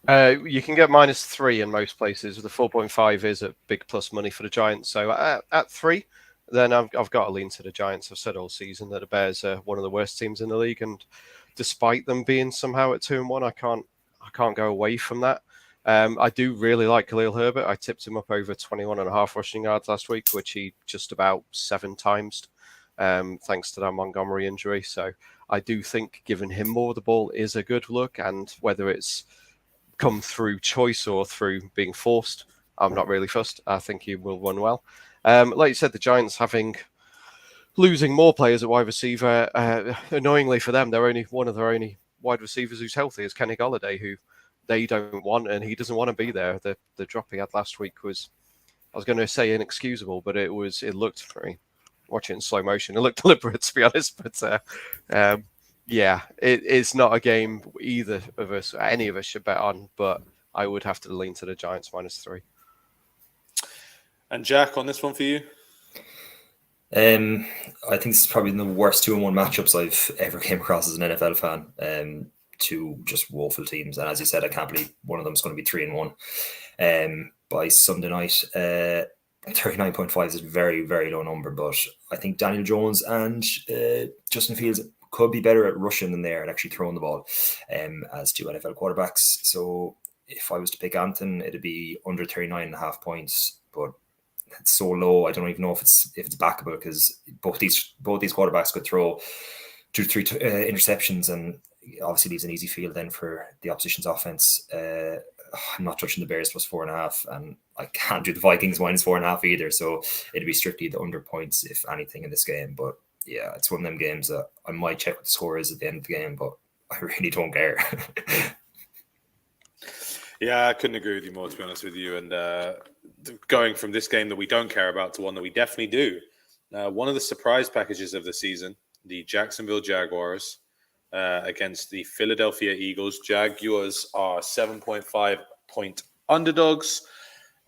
You can get -3 in most places. The 4.5 is a big plus money for the Giants. So at 3, then I've got to lean to the Giants. I've said all season that the Bears are one of the worst teams in the league, and despite them being somehow at 2-1, I can't go away from that. I do really like Khalil Herbert. I tipped him up over 21.5 rushing yards last week, which he just about 7 times. Thanks to that Montgomery injury. So I do think giving him more of the ball is a good look, and whether it's come through choice or through being forced, I'm not really fussed. I think he will run well. Like you said, the Giants losing more players at wide receiver. Annoyingly for them, they're only one of their only wide receivers who's healthy is Kenny Golladay, who they don't want, and he doesn't want to be there. The drop he had last week was, I was going to say inexcusable, but it looked for me. Watch it in slow motion. It looked deliberate, to be honest. But yeah, it's not a game either of us, any of us should bet on. But I would have to lean to the Giants -3. And Jack, on this one for you? I think this is probably the worst 2-1 matchups I've ever came across as an NFL fan. Two just woeful teams, and as you said, I can't believe one of them is going to be 3-1 by Sunday night. 39.5 is a very, very low number, but I think Daniel Jones and Justin Fields could be better at rushing than they are at actually throwing the ball as 2 NFL quarterbacks. So if I was to pick Anton, it'd be under 39.5 points, but it's so low. I don't even know if it's backable, because both these quarterbacks could throw interceptions, and obviously leaves an easy field then for the opposition's offense. I'm not touching the Bears plus 4.5, and I can't do the Vikings minus 4.5 either. So it'd be strictly the under points, if anything, in this game. But yeah, it's one of them games that I might check what the score is at the end of the game, but I really don't care. Yeah, I couldn't agree with you more, to be honest with you. And going from this game that we don't care about to one that we definitely do. One of the surprise packages of the season, the Jacksonville Jaguars against the Philadelphia Eagles. Jaguars are 7.5 point underdogs,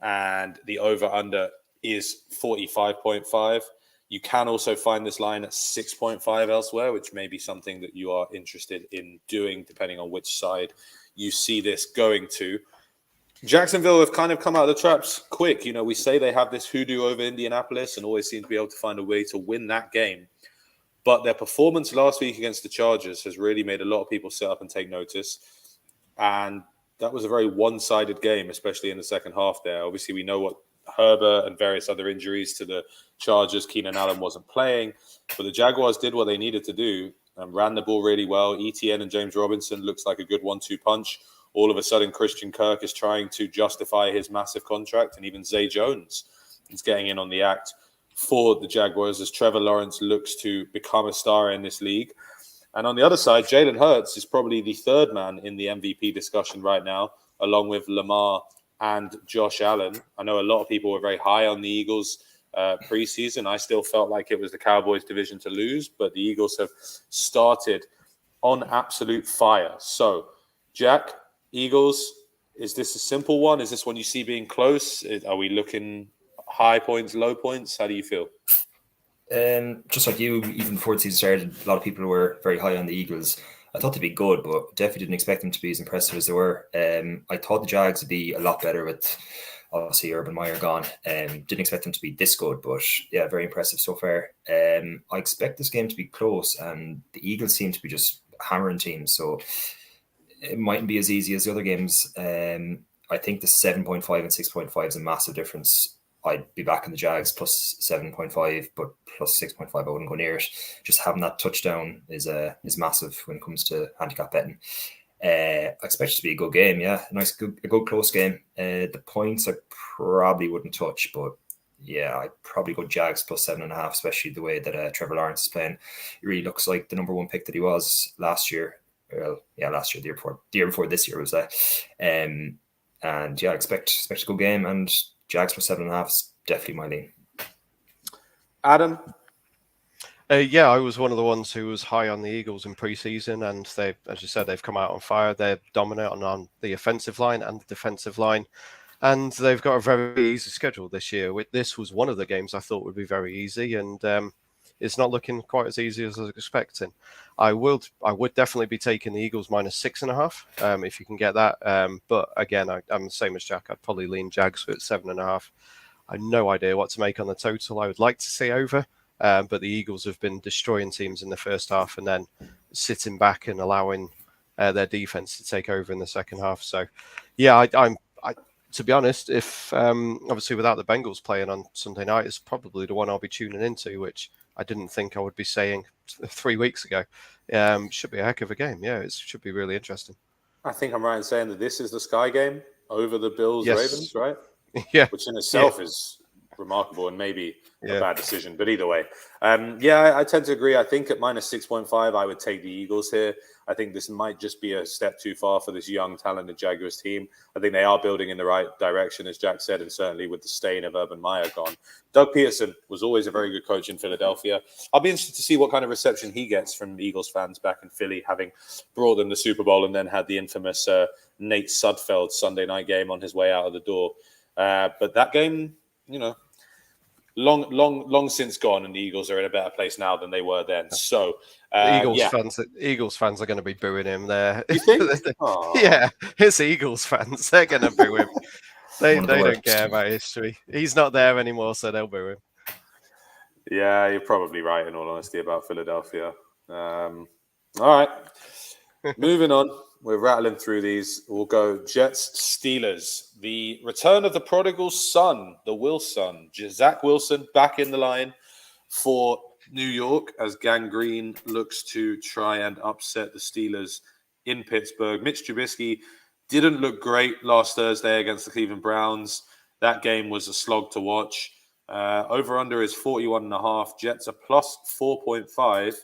and the over-under is 45.5. You can also find this line at 6.5 elsewhere, which may be something that you are interested in doing, depending on which side you see this going to. Jacksonville have kind of come out of the traps quick. You know, we say they have this hoodoo over Indianapolis and always seem to be able to find a way to win that game. But their performance last week against the Chargers has really made a lot of people sit up and take notice. And that was a very one-sided game, especially in the second half there. Obviously, we know what Herbert and various other injuries to the Chargers. Keenan Allen wasn't playing. But the Jaguars did what they needed to do and ran the ball really well. ETN and James Robinson looks like a good 1-2 punch. All of a sudden, Christian Kirk is trying to justify his massive contract, and even Zay Jones is getting in on the act for the Jaguars as Trevor Lawrence looks to become a star in this league. And on the other side, Jalen Hurts is probably the third man in the MVP discussion right now, along with Lamar and Josh Allen. I know a lot of people were very high on the Eagles preseason. I still felt like it was the Cowboys' division to lose, but the Eagles have started on absolute fire. So, Jack, Eagles, is this a simple one? Is this one you see being close? Are we looking high points, low points? How do you feel? Just like you, even before the season started, a lot of people were very high on the Eagles. I thought they'd be good, but definitely didn't expect them to be as impressive as they were. I thought the Jags would be a lot better with, obviously, Urban Meyer gone. Didn't expect them to be this good, but yeah, very impressive so far. I expect this game to be close, and the Eagles seem to be just hammering teams, so it mightn't be as easy as the other games. I think the 7.5 and 6.5 is a massive difference. I'd be back in the Jags plus 7.5, but plus 6.5, I wouldn't go near it. Just having that touchdown is massive when it comes to handicap betting. I expect it to be a good game, yeah. A good close game. The points I probably wouldn't touch, but yeah, I'd probably go Jags plus 7.5, especially the way that Trevor Lawrence is playing. He really looks like the number one pick that he was last year. Well, yeah, last year, the year before this year was that. And yeah, I expect a good game, and Jags for 7.5 is definitely my lean. Adam? Yeah, I was one of the ones who was high on the Eagles in preseason, and they, as you said, they've come out on fire. They're dominant on the offensive line and the defensive line, and they've got a very easy schedule this year. This was one of the games I thought would be very easy, and it's not looking quite as easy as I was expecting. I would definitely be taking the Eagles minus 6.5 if you can get that. But again, I'm the same as Jack. I'd probably lean Jags at 7.5. I have no idea what to make on the total. I would like to see over, but the Eagles have been destroying teams in the first half and then sitting back and allowing their defense to take over in the second half. So, yeah, I to be honest, if obviously without the Bengals playing on Sunday night, it's probably the one I'll be tuning into, which I didn't think I would be saying 3 weeks ago. Should be a heck of a game. Yeah, it should be really interesting. I think I'm right in saying that this is the Sky game over the Bills-Ravens, right? Yeah. Which in itself is remarkable and maybe a bad decision. But either way, I tend to agree. I think at minus 6.5, I would take the Eagles here. I think this might just be a step too far for this young, talented Jaguars team. I think they are building in the right direction, as Jack said, and certainly with the stain of Urban Meyer gone. Doug Peterson was always a very good coach in Philadelphia. I'll be interested to see what kind of reception he gets from Eagles fans back in Philly, having brought them the Super Bowl and then had the infamous Nate Sudfeld Sunday night game on his way out of the door. But that game, long since gone, and the Eagles are in a better place now than they were then. So, Eagles fans are going to be booing him there. You think? Yeah, it's Eagles fans. They're going to boo him. They don't care about history. He's not there anymore, so they'll boo him. Yeah, you're probably right, in all honesty, about Philadelphia. All right. Moving on. We're rattling through these. We'll go Jets, Steelers. The return of the prodigal son, the Wilson. Zach Wilson back in the line for New York as Gangrene looks to try and upset the Steelers in Pittsburgh. Mitch Trubisky didn't look great last Thursday against the Cleveland Browns. That game was a slog to watch. Over-under is 41.5. Jets are plus 4.5.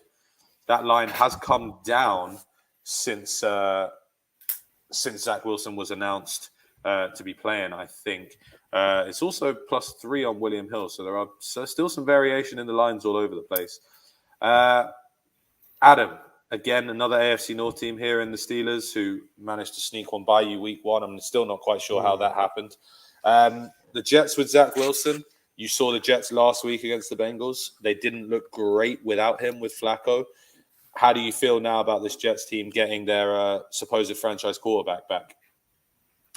That line has come down since Zach Wilson was announced to be playing, I think. It's also plus 3 on William Hill, so there are still some variation in the lines all over the place. Adam, again, another AFC North team here in the Steelers who managed to sneak one by you week 1. I'm still not quite sure how that happened. The Jets with Zach Wilson. You saw the Jets last week against the Bengals. They didn't look great without him, with Flacco. How do you feel now about this Jets team getting their supposed franchise quarterback back?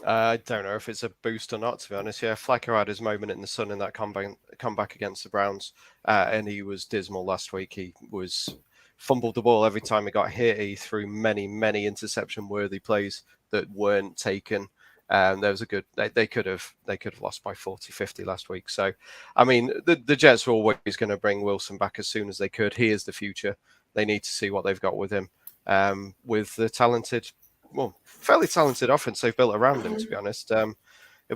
I don't know if it's a boost or not, to be honest. Yeah, Flacco had his moment in the sun in that comeback against the Browns, and he was dismal last week. He fumbled the ball every time he got hit. He threw many interception-worthy plays that weren't taken. There was they could have lost by 40, 50 last week. So, I mean, the Jets were always going to bring Wilson back as soon as they could. He is the future. They need to see what they've got with him. With the fairly talented offense they've built around him, to be honest. It'll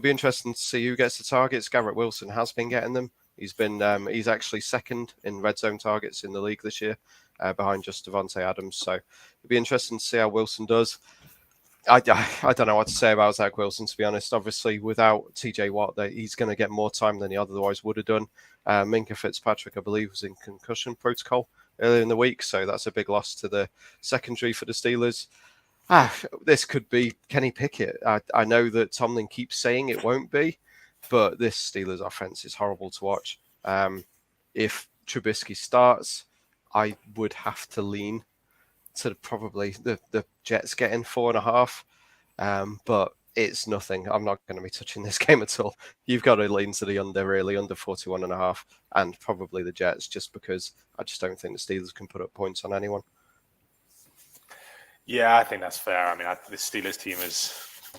be interesting to see who gets the targets. Garrett Wilson has been getting them. He's actually second in red zone targets in the league this year, behind just Devontae Adams. So it'll be interesting to see how Wilson does. I don't know what to say about Zach Wilson, to be honest. Obviously, without TJ Watt, he's going to get more time than he otherwise would have done. Minka Fitzpatrick, I believe, was in concussion protocol earlier in the week, so that's a big loss to the secondary for the Steelers. This could be Kenny Pickett. I know that Tomlin keeps saying it won't be, but this Steelers offense is horrible to watch. If Trubisky starts, I would have to lean to probably the Jets getting 4.5. But it's nothing. I'm not going to be touching this game at all. You've got to lean to the under 41.5, and probably the Jets, just because I just don't think the Steelers can put up points on anyone. Yeah, I think that's fair. I mean, the Steelers team is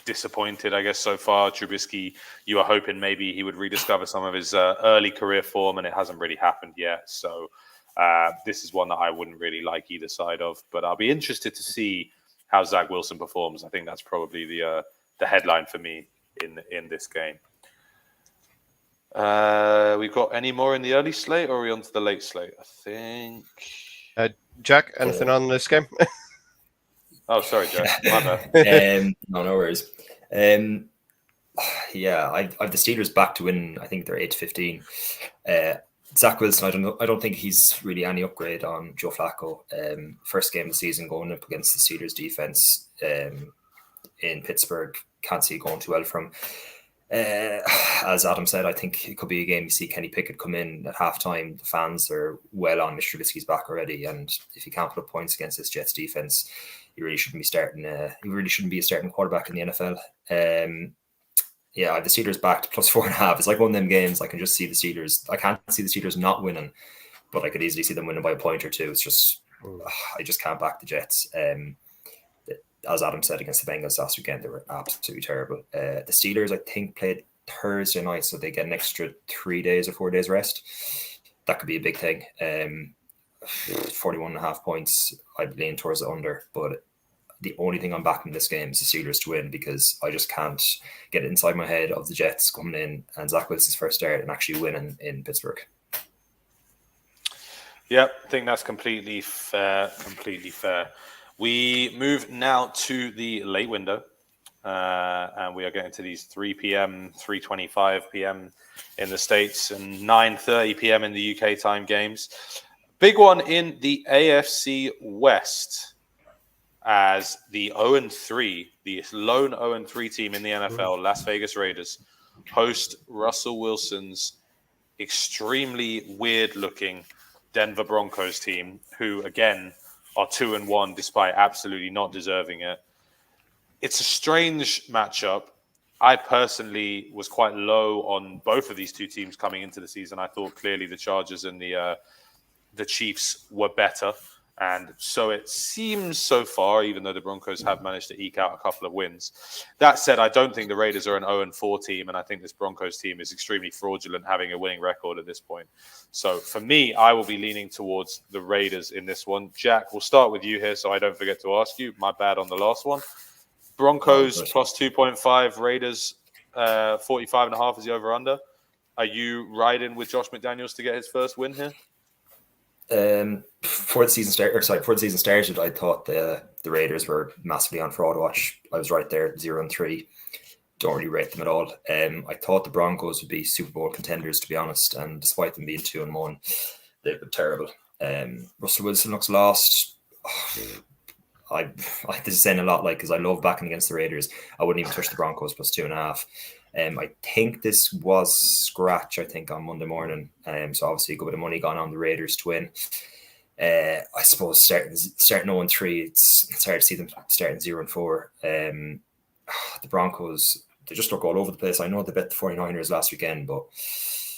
disappointed, I guess, so far. Trubisky, you were hoping maybe he would rediscover some of his early career form, and it hasn't really happened yet. So this is one that I wouldn't really like either side of. But I'll be interested to see how Zach Wilson performs. I think that's probably the headline for me in this game. We've got any more in the early slate, or are we on to the late slate? I think. Jack, anything on this game? Oh, sorry, Jack. My bad. No worries. Yeah, I've the Steelers back to win. I think they're 8-15. Zach Wilson, I don't think he's really any upgrade on Joe Flacco. First game of the season going up against the Steelers defense in Pittsburgh. Can't see it going too well for him. As Adam said, I think it could be a game you see Kenny Pickett come in at halftime. The fans are well on Mr. Trubisky's back already, and if you can't put up points against this Jets defense, you really shouldn't be starting. You really shouldn't be a starting quarterback in the NFL. Yeah, the Steelers back to plus 4.5. It's like one of them games. I can just see the Steelers. I can't see the Steelers not winning, but I could easily see them winning by a point or two. It's just I just can't back the Jets. As Adam said against the Bengals last weekend, they were absolutely terrible. The Steelers, I think, played Thursday night, so they get an extra 3 days or 4 days rest. That could be a big thing. 41.5 points, I'd lean towards the under, but the only thing I'm backing this game is the Steelers to win, because I just can't get it inside my head of the Jets coming in and Zach Wilson's first start and actually winning in Pittsburgh. Yep, I think that's completely fair. We move now to the late window, and we are getting to these 3 p.m., 3:25 p.m. in the States and 9:30 p.m. in the UK time games. Big one in the AFC West, as the 0-3, the lone 0-3 team in the NFL, Las Vegas Raiders, host Russell Wilson's extremely weird-looking Denver Broncos team, who, again, are 2-1 despite absolutely not deserving it. It's a strange matchup. I personally was quite low on both of these two teams coming into the season. I thought clearly the Chargers and the Chiefs were better. And so it seems so far, even though the Broncos have managed to eke out a couple of wins. That said, I don't think the Raiders are an 0-4 team, and I think this Broncos team is extremely fraudulent, having a winning record at this point. So for me, I will be leaning towards the Raiders in this one. Jack, we'll start with you here so I don't forget to ask you. My bad on the last one. Broncos plus 2.5, Raiders 45.5 is the over-under. Are you riding with Josh McDaniels to get his first win here? Before the season started, I thought the Raiders were massively on fraud watch. I was right there, 0-3. Don't really rate them at all. I thought the Broncos would be Super Bowl contenders, to be honest, and despite them being 2-1, they've been terrible. Russell Wilson looks lost. This is saying a lot, because I love backing against the Raiders. I wouldn't even touch the Broncos plus 2.5. I think this was scratch, on Monday morning. So obviously a good bit of money gone on the Raiders to win. I suppose starting 0-3, it's hard to see them starting 0-4. The Broncos, they just look all over the place. I know they bet the 49ers last weekend, but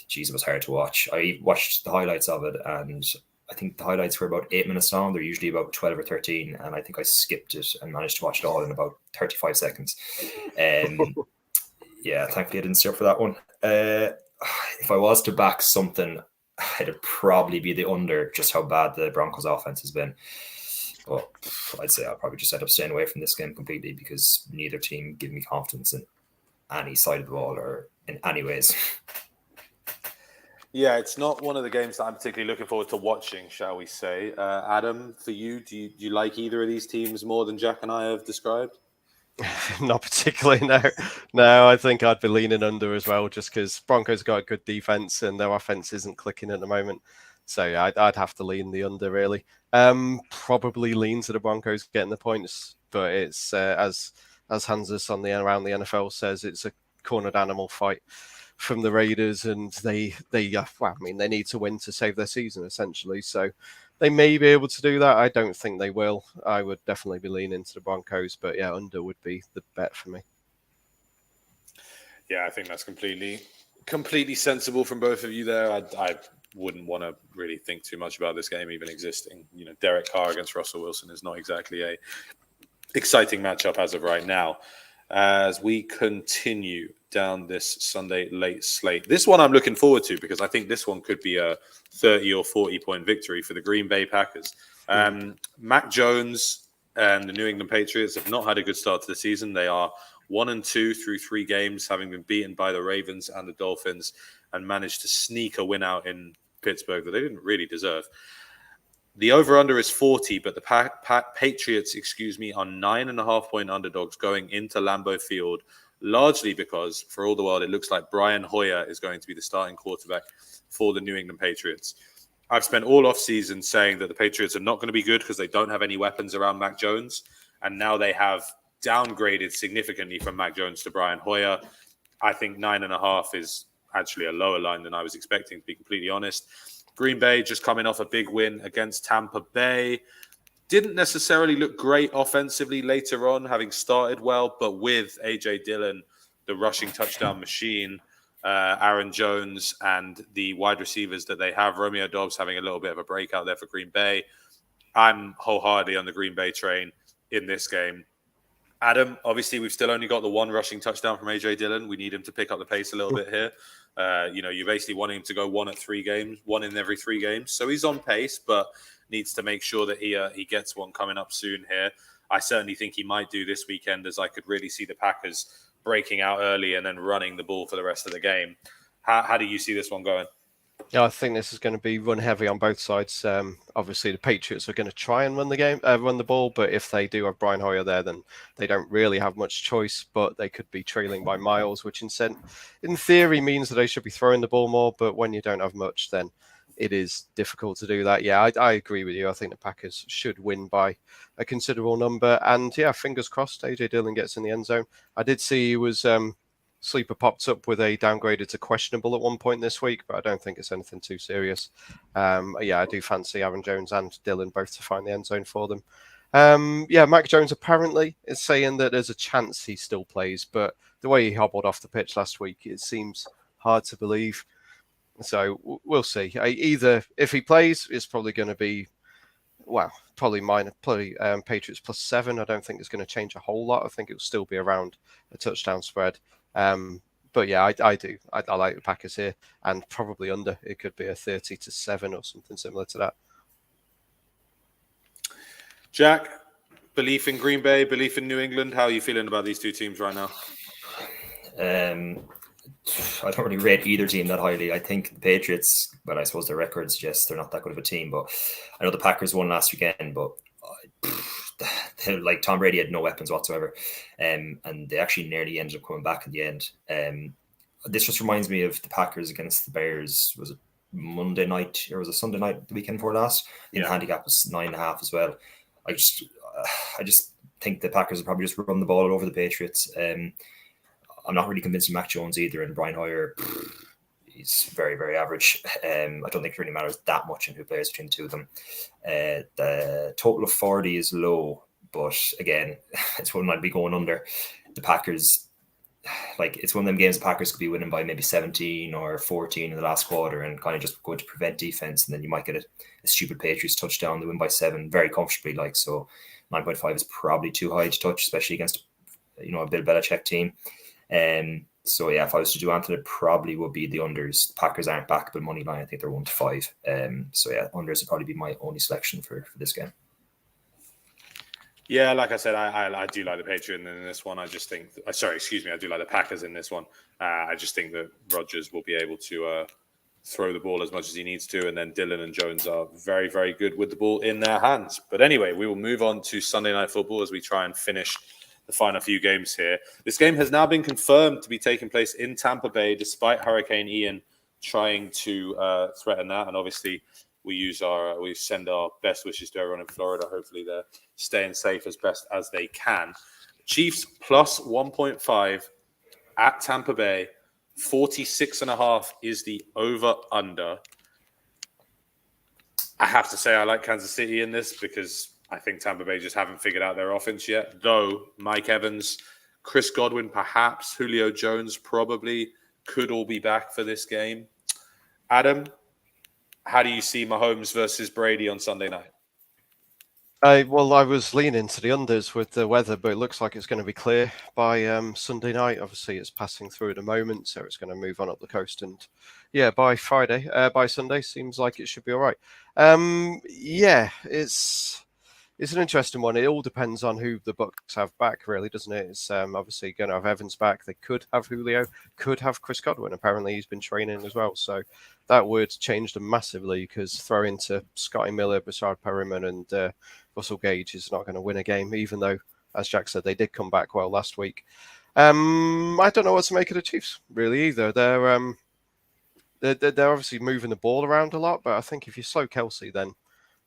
geez, it was hard to watch. I watched the highlights of it, and I think the highlights were about 8 minutes long. They're usually about 12 or 13, and I think I skipped it and managed to watch it all in about 35 seconds. Yeah, thankfully I didn't stay up for that one. If I was to back something, it'd probably be the under, just how bad the Broncos offense has been. But I'd say I'll probably just end up staying away from this game completely because neither team give me confidence in any side of the ball or in any ways. Yeah, it's not one of the games that I'm particularly looking forward to watching, shall we say. Adam, for you, do you like either of these teams more than Jack and I have described? Not particularly, no. No, I think I'd be leaning under as well, just because Broncos got a good defense and their offense isn't clicking at the moment. So yeah, I'd have to lean the under, really. Probably lean to the Broncos getting the points, but it's as Hanses on around the NFL says, it's a cornered animal fight from the Raiders, and they need to win to save their season essentially. So they may be able to do that. I don't think they will. I would definitely be leaning to the Broncos, but yeah, under would be the bet for me. Yeah, I think that's completely sensible from both of you there. I wouldn't want to really think too much about this game even existing. Derek Carr against Russell Wilson is not exactly a exciting matchup as of right now. As we continue down this Sunday late slate, this one I'm looking forward to because I think this one could be a 30 or 40 point victory for the Green Bay Packers. Mac Jones and the New England Patriots have not had a good start to the season. They are 1-2 through 3 games, having been beaten by the Ravens and the Dolphins, and managed to sneak a win out in Pittsburgh that they didn't really deserve. The over-under is 40, but the Patriots, are 9.5 point underdogs going into Lambeau Field, largely because, for all the world, it looks like Brian Hoyer is going to be the starting quarterback for the New England Patriots. I've spent all offseason saying that the Patriots are not going to be good because they don't have any weapons around Mac Jones, and now they have downgraded significantly from Mac Jones to Brian Hoyer. I think 9.5 is actually a lower line than I was expecting, to be completely honest. Green Bay just coming off a big win against Tampa Bay. Didn't necessarily look great offensively later on, having started well, but with A.J. Dillon, the rushing touchdown machine, Aaron Jones, and the wide receivers that they have, Romeo Doubs having a little bit of a breakout there for Green Bay. I'm wholeheartedly on the Green Bay train in this game. Adam, obviously, we've still only got the one rushing touchdown from A.J. Dillon. We need him to pick up the pace a little bit here. You're basically wanting him to go one in every 3 games. So he's on pace, but needs to make sure that he gets one coming up soon here. I certainly think he might do this weekend, as I could really see the Packers breaking out early and then running the ball for the rest of the game. How do you see this one going? Yeah, I think this is going to be run heavy on both sides. Obviously, the Patriots are going to try and run the ball, but if they do have Brian Hoyer there, then they don't really have much choice. But they could be trailing by miles, which in theory means that they should be throwing the ball more. But when you don't have much, then it is difficult to do that. Yeah, I agree with you. I think the Packers should win by a considerable number. And yeah, fingers crossed, A.J. Dillon gets in the end zone. I did see he was... Sleeper popped up with a downgraded to questionable at one point this week, but I don't think it's anything too serious. I do fancy Aaron Jones and Dillon both to find the end zone for them. Mac Jones apparently is saying that there's a chance he still plays, but the way he hobbled off the pitch last week, it seems hard to believe. So we'll see. Either if he plays, it's probably going to be well, probably Patriots +7. I don't think it's going to change a whole lot. I think it'll still be around a touchdown spread. But yeah, I do. I like the Packers here, and probably under. It could be a 30-7 or something similar to that. Jack, belief in Green Bay, belief in New England. How are you feeling about these two teams right now? I don't really rate either team that highly. I think the Patriots, well, I suppose their record suggests they're not that good of a team, but I know the Packers won last weekend, but like Tom Brady had no weapons whatsoever, and they actually nearly ended up coming back at the end. This just reminds me of the Packers against the Bears. Was it Monday night or was it Sunday night the weekend before last? The handicap was 9.5 as well. I just think the Packers will probably just run the ball over the Patriots. I'm not really convinced of Mac Jones either, and Brian Hoyer, he's very, very average. I don't think it really matters that much in who plays between the two of them. The total of 40 is low, but again, it's one I'd be going under. The Packers, like, it's one of them games the Packers could be winning by maybe 17 or 14 in the last quarter and kind of just going to prevent defense, and then you might get a stupid Patriots touchdown. They win by 7 very comfortably, like, so 9.5 is probably too high to touch, especially against a Bill Belichick team. So yeah, if I was to do anything, it probably would be the unders. The Packers aren't back, but money line, I think they're 1-5. So yeah, unders would probably be my only selection for this game. Yeah, like I said, I do like the Patriots in this one. I just think, I do like the Packers in this one. I just think that Rodgers will be able to throw the ball as much as he needs to, and then Dillon and Jones are very, very good with the ball in their hands. But anyway, we will move on to Sunday Night Football as we try and finish the final few games here. This game has now been confirmed to be taking place in Tampa Bay, despite Hurricane Ian trying to threaten that. And obviously, we send our best wishes to everyone in Florida. Hopefully, they're staying safe as best as they can. Chiefs plus 1.5 at Tampa Bay. 46.5 is the over/under. I have to say I like Kansas City in this because I think Tampa Bay just haven't figured out their offense yet. Though Mike Evans, Chris Godwin, perhaps Julio Jones probably could all be back for this game. Adam, how do you see Mahomes versus Brady on Sunday night? I was leaning to the unders with the weather, but it looks like it's going to be clear by Sunday night. Obviously, it's passing through at the moment, so it's going to move on up the coast. And yeah, by Sunday, seems like it should be all right. It's an interesting one. It all depends on who the Bucs have back, really, doesn't it? It's obviously going to have Evans back. They could have Julio, could have Chris Godwin. Apparently, he's been training as well. So that would change them massively because throwing to Scotty Miller, Brashard Perriman, and Russell Gage is not going to win a game, even though, as Jack said, they did come back well last week. I don't know what to make of the Chiefs, really, either. They're obviously moving the ball around a lot, but I think if you slow Kelsey, then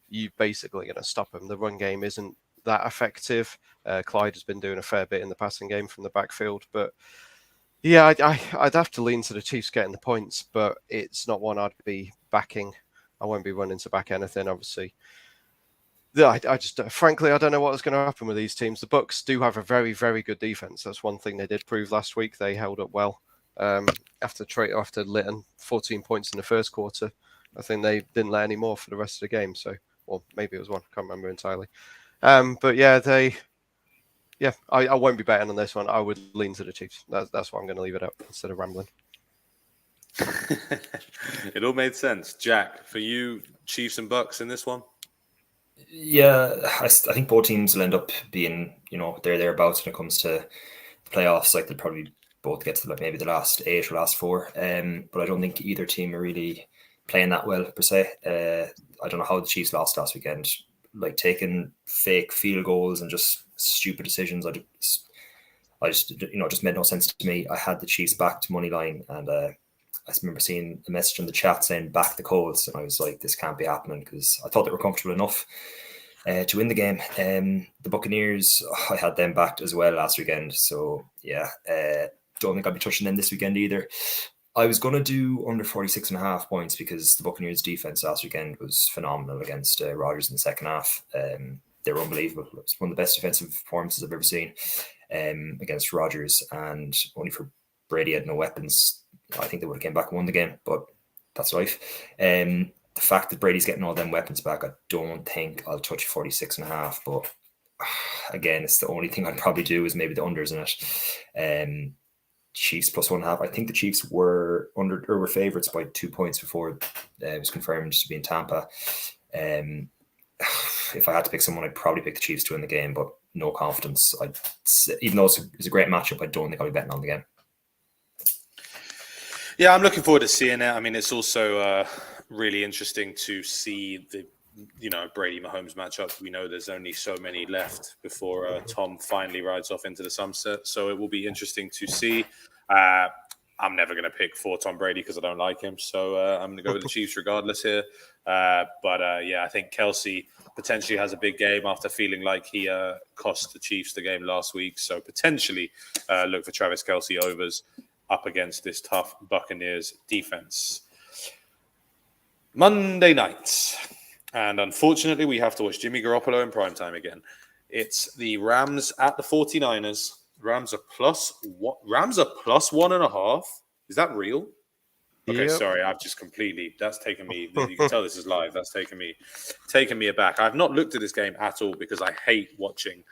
you're basically going to stop him. The run game isn't that effective. Clyde has been doing a fair bit in the passing game from the backfield. But yeah, I'd have to lean to the Chiefs getting the points, but it's not one I'd be backing. I won't be running to back anything, obviously. Frankly, I don't know what's going to happen with these teams. The Bucs do have a very, very good defense. That's one thing they did prove last week. They held up well after letting 14 points in the first quarter. I think they didn't let any more for the rest of the game. So, well, maybe it was one. I can't remember entirely. But yeah, I won't be betting on this one. I would lean to the Chiefs. That's why I'm going to leave it up instead of rambling. It all made sense. Jack, for you, Chiefs and Bucs in this one? Yeah, I think both teams will end up being, thereabouts when it comes to the playoffs. Like, they'll probably both get to maybe the last 8 or last 4. But I don't think either team are really playing that well, per se. I don't know how the Chiefs lost last weekend. Like, taking fake field goals and just stupid decisions. Just made no sense to me. I had the Chiefs back to money line, and I remember seeing a message in the chat saying back the Colts, and I was like, this can't be happening, because I thought they were comfortable enough to win the game. The Buccaneers, I had them backed as well last weekend, so yeah, don't think I'll be touching them this weekend either. I was going to do under 46.5 points because the Buccaneers defense last weekend was phenomenal against Rodgers in the second half. They were unbelievable. It was one of the best defensive performances I've ever seen against Rodgers, and only for Brady had no weapons, I think they would have came back and won the game, but that's life. the fact that Brady's getting all them weapons back, I don't think I'll touch 46.5. But again, it's the only thing I'd probably do is maybe the unders in it. Chiefs plus 1.5. I think the Chiefs were favourites by 2 points before it was confirmed to be in Tampa. If I had to pick someone, I'd probably pick the Chiefs to win the game, but no confidence. Even though it's a great matchup, I don't think I'll be betting on the game. Yeah, I'm looking forward to seeing it. I mean, it's also really interesting to see the Brady Mahomes matchup. We know there's only so many left before Tom finally rides off into the sunset. So it will be interesting to see. I'm never going to pick for Tom Brady because I don't like him. So I'm going to go with the Chiefs regardless here. But I think Kelsey potentially has a big game after feeling like he cost the Chiefs the game last week. So potentially look for Travis Kelsey overs up against this tough Buccaneers defense. Monday night. And unfortunately, we have to watch Jimmy Garoppolo in primetime again. It's the Rams at the 49ers. Rams are plus 1.5. Is that real? Okay, Yep. Sorry, I've just completely. That's taken me. You can tell this is live. That's taken me aback. I've not looked at this game at all because I hate watching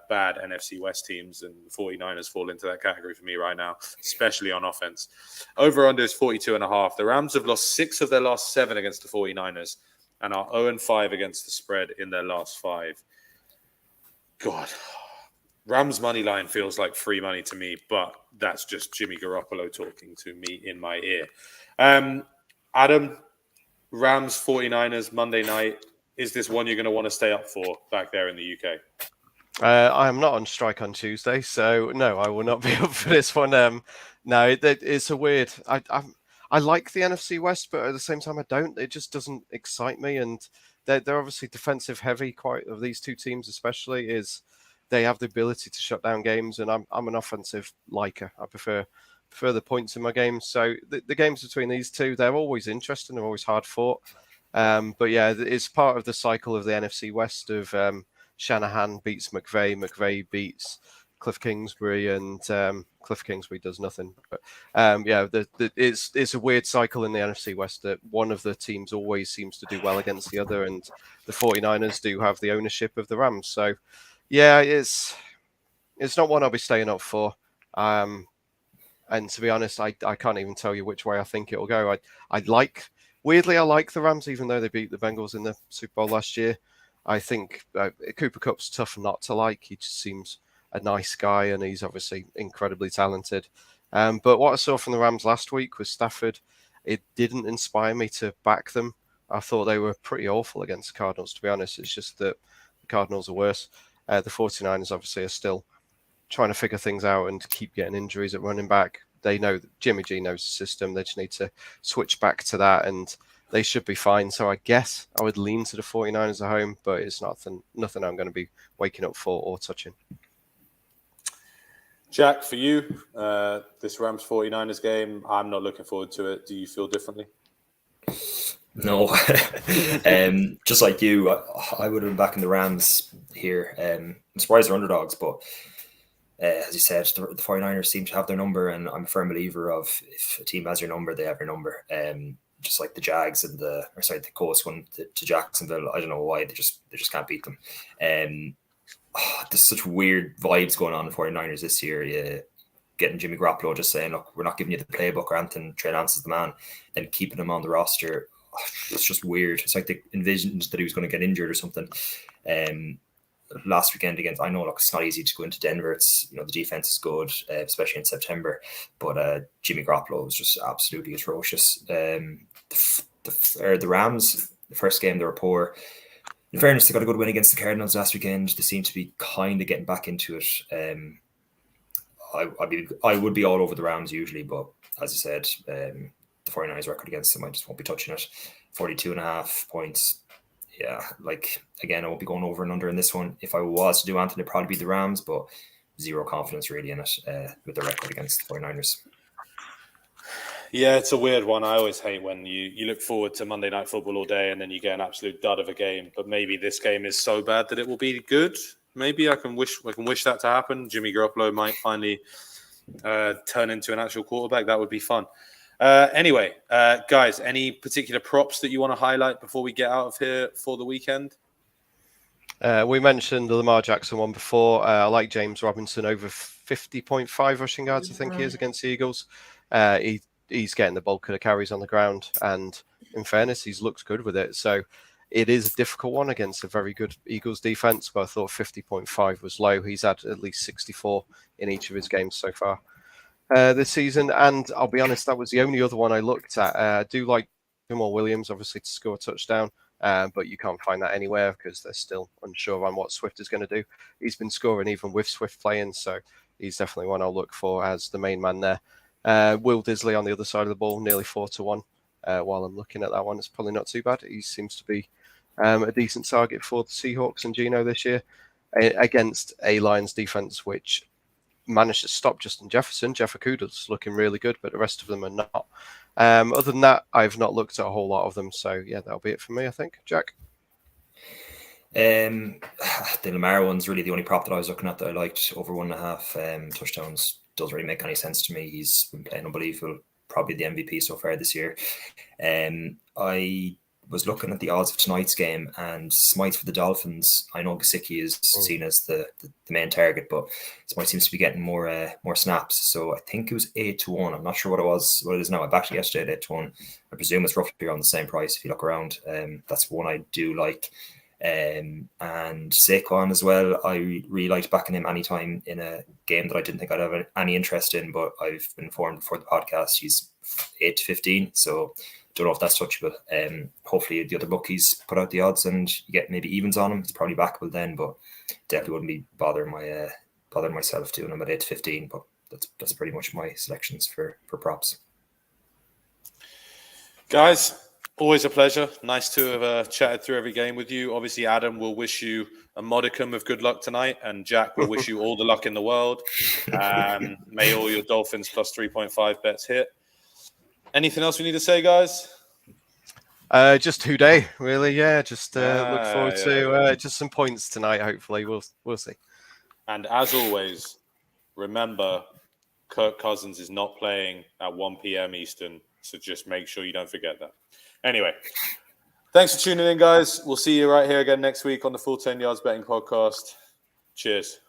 bad NFC West teams, and the 49ers fall into that category for me right now, especially on offense. Over under is 42.5. The Rams have lost 6 of their last 7 against the 49ers and are 0-5 against the spread in their last 5. God. Rams money line feels like free money to me, but that's just Jimmy Garoppolo talking to me in my ear. Adam, Rams 49ers Monday night. Is this one you're going to want to stay up for back there in the UK? I am not on strike on Tuesday, so no, I will not be up for this one. No, it's a weird. I like the NFC West, but at the same time, I don't. It just doesn't excite me, and they're obviously defensive heavy. Quite of these two teams, especially, is they have the ability to shut down games, and I'm an offensive liker. I prefer the points in my games. So the games between these two, they're always interesting. They're always hard fought. But yeah, it's part of the cycle of the NFC West of Shanahan beats McVay, McVay beats Cliff Kingsbury, and Cliff Kingsbury does nothing. But it's a weird cycle in the NFC West that one of the teams always seems to do well against the other, and the 49ers do have the ownership of the Rams. So yeah, it's not one I'll be staying up for. And to be honest, I can't even tell you which way I think it'll go. I like the Rams, even though they beat the Bengals in the Super Bowl last year. I think Cooper Kupp's tough not to like. He just seems a nice guy, and he's obviously incredibly talented. But what I saw from the Rams last week with Stafford, it didn't inspire me to back them. I thought they were pretty awful against the Cardinals, to be honest. It's just that the Cardinals are worse. The 49ers obviously are still trying to figure things out and keep getting injuries at running back. They know that Jimmy G knows the system. They just need to switch back to that, and they should be fine. So I guess I would lean to the 49ers at home, but it's nothing I'm going to be waking up for or touching. Jack, for you, this Rams 49ers game, I'm not looking forward to it. Do you feel differently? No. Just like you, I would have been backing the Rams here. I'm surprised they're underdogs, but as you said, the 49ers seem to have their number, and I'm a firm believer of if a team has your number, they have your number. Just like the Jags and the Colts went to Jacksonville. I don't know why they just can't beat them. There's such weird vibes going on in 49ers this year. Yeah, getting Jimmy Garoppolo just saying, look, we're not giving you the playbook or anything. Trey Lance is the man. Then keeping him on the roster. It's just weird. It's like they envisioned that he was going to get injured or something. Last weekend against, I know, look, it's not easy to go into Denver. It's, the defense is good, especially in September. But Jimmy Garoppolo was just absolutely atrocious. The Rams, the first game, they were poor. In fairness, they got a good win against the Cardinals last weekend. They seem to be kind of getting back into it. I would be all over the Rams usually, but as I said, the 49ers record against them, I just won't be touching it. 42.5 points. Yeah, again, I won't be going over and under in this one. If I was to do anything, it'd probably be the Rams, but zero confidence really in it with the record against the 49ers. Yeah, it's a weird one. I always hate when you look forward to Monday Night Football all day and then you get an absolute dud of a game. But maybe this game is so bad that it will be good. Maybe I can wish that to happen. Jimmy Garoppolo might finally turn into an actual quarterback. That would be fun. Anyway, guys, any particular props that you want to highlight before we get out of here for the weekend? We mentioned the Lamar Jackson one before. I like James Robinson over 50.5 rushing yards, I think he is, against the Eagles. He's getting the bulk of the carries on the ground, and in fairness, he's looks good with it. So it is a difficult one against a very good Eagles defense, but I thought 50.5 was low. He's had at least 64 in each of his games so far this season, and I'll be honest, that was the only other one I looked at. I do like Jamal Williams, obviously, to score a touchdown. But you can't find that anywhere because they're still unsure on what Swift is going to do. He's been scoring even with Swift playing, so he's definitely one I'll look for as the main man there. Will Disley on the other side of the ball, nearly 4-1. While I'm looking at that one, it's probably not too bad. He seems to be a decent target for the Seahawks and Geno this year against a Lions defense which managed to stop Justin Jefferson. Jeff Okuda's looking really good, but the rest of them are not. Other than that, I've not looked at a whole lot of them. So, yeah, that'll be it for me, I think. Jack? The Lamar one's really the only prop that I was looking at that I liked. Over 1.5 touchdowns doesn't really make any sense to me. He's been playing unbelievable. Probably the MVP so far this year. I was looking at the odds of tonight's game, and Smythe for the Dolphins. I know Gesicki is seen as the main target, but Smythe seems to be getting more snaps. So I think it was 8-1. I'm not sure what it is now. I backed it yesterday at 8-1. I presume it's roughly around the same price if you look around. That's one I do like. And Saquon as well. I really liked backing him anytime in a game that I didn't think I'd have any interest in, but I've been informed before the podcast he's 8-15. So don't know if that's touchable. Hopefully the other bookies put out the odds and you get maybe evens on him. It's probably backable then, but definitely wouldn't be bothering myself doing him at 8-15. But that's pretty much my selections for props. Guys, always a pleasure. Nice to have chatted through every game with you. Obviously, Adam will wish you a modicum of good luck tonight, and Jack will wish you all the luck in the world. May all your Dolphins plus 3.5 bets hit. Anything else we need to say, guys? Just Houday, really. Yeah, just look forward to just some points tonight. Hopefully, we'll see. And as always, remember, Kirk Cousins is not playing at 1 p.m. Eastern, so just make sure you don't forget that. Anyway, thanks for tuning in, guys. We'll see you right here again next week on the Full 10 Yards Betting Podcast. Cheers.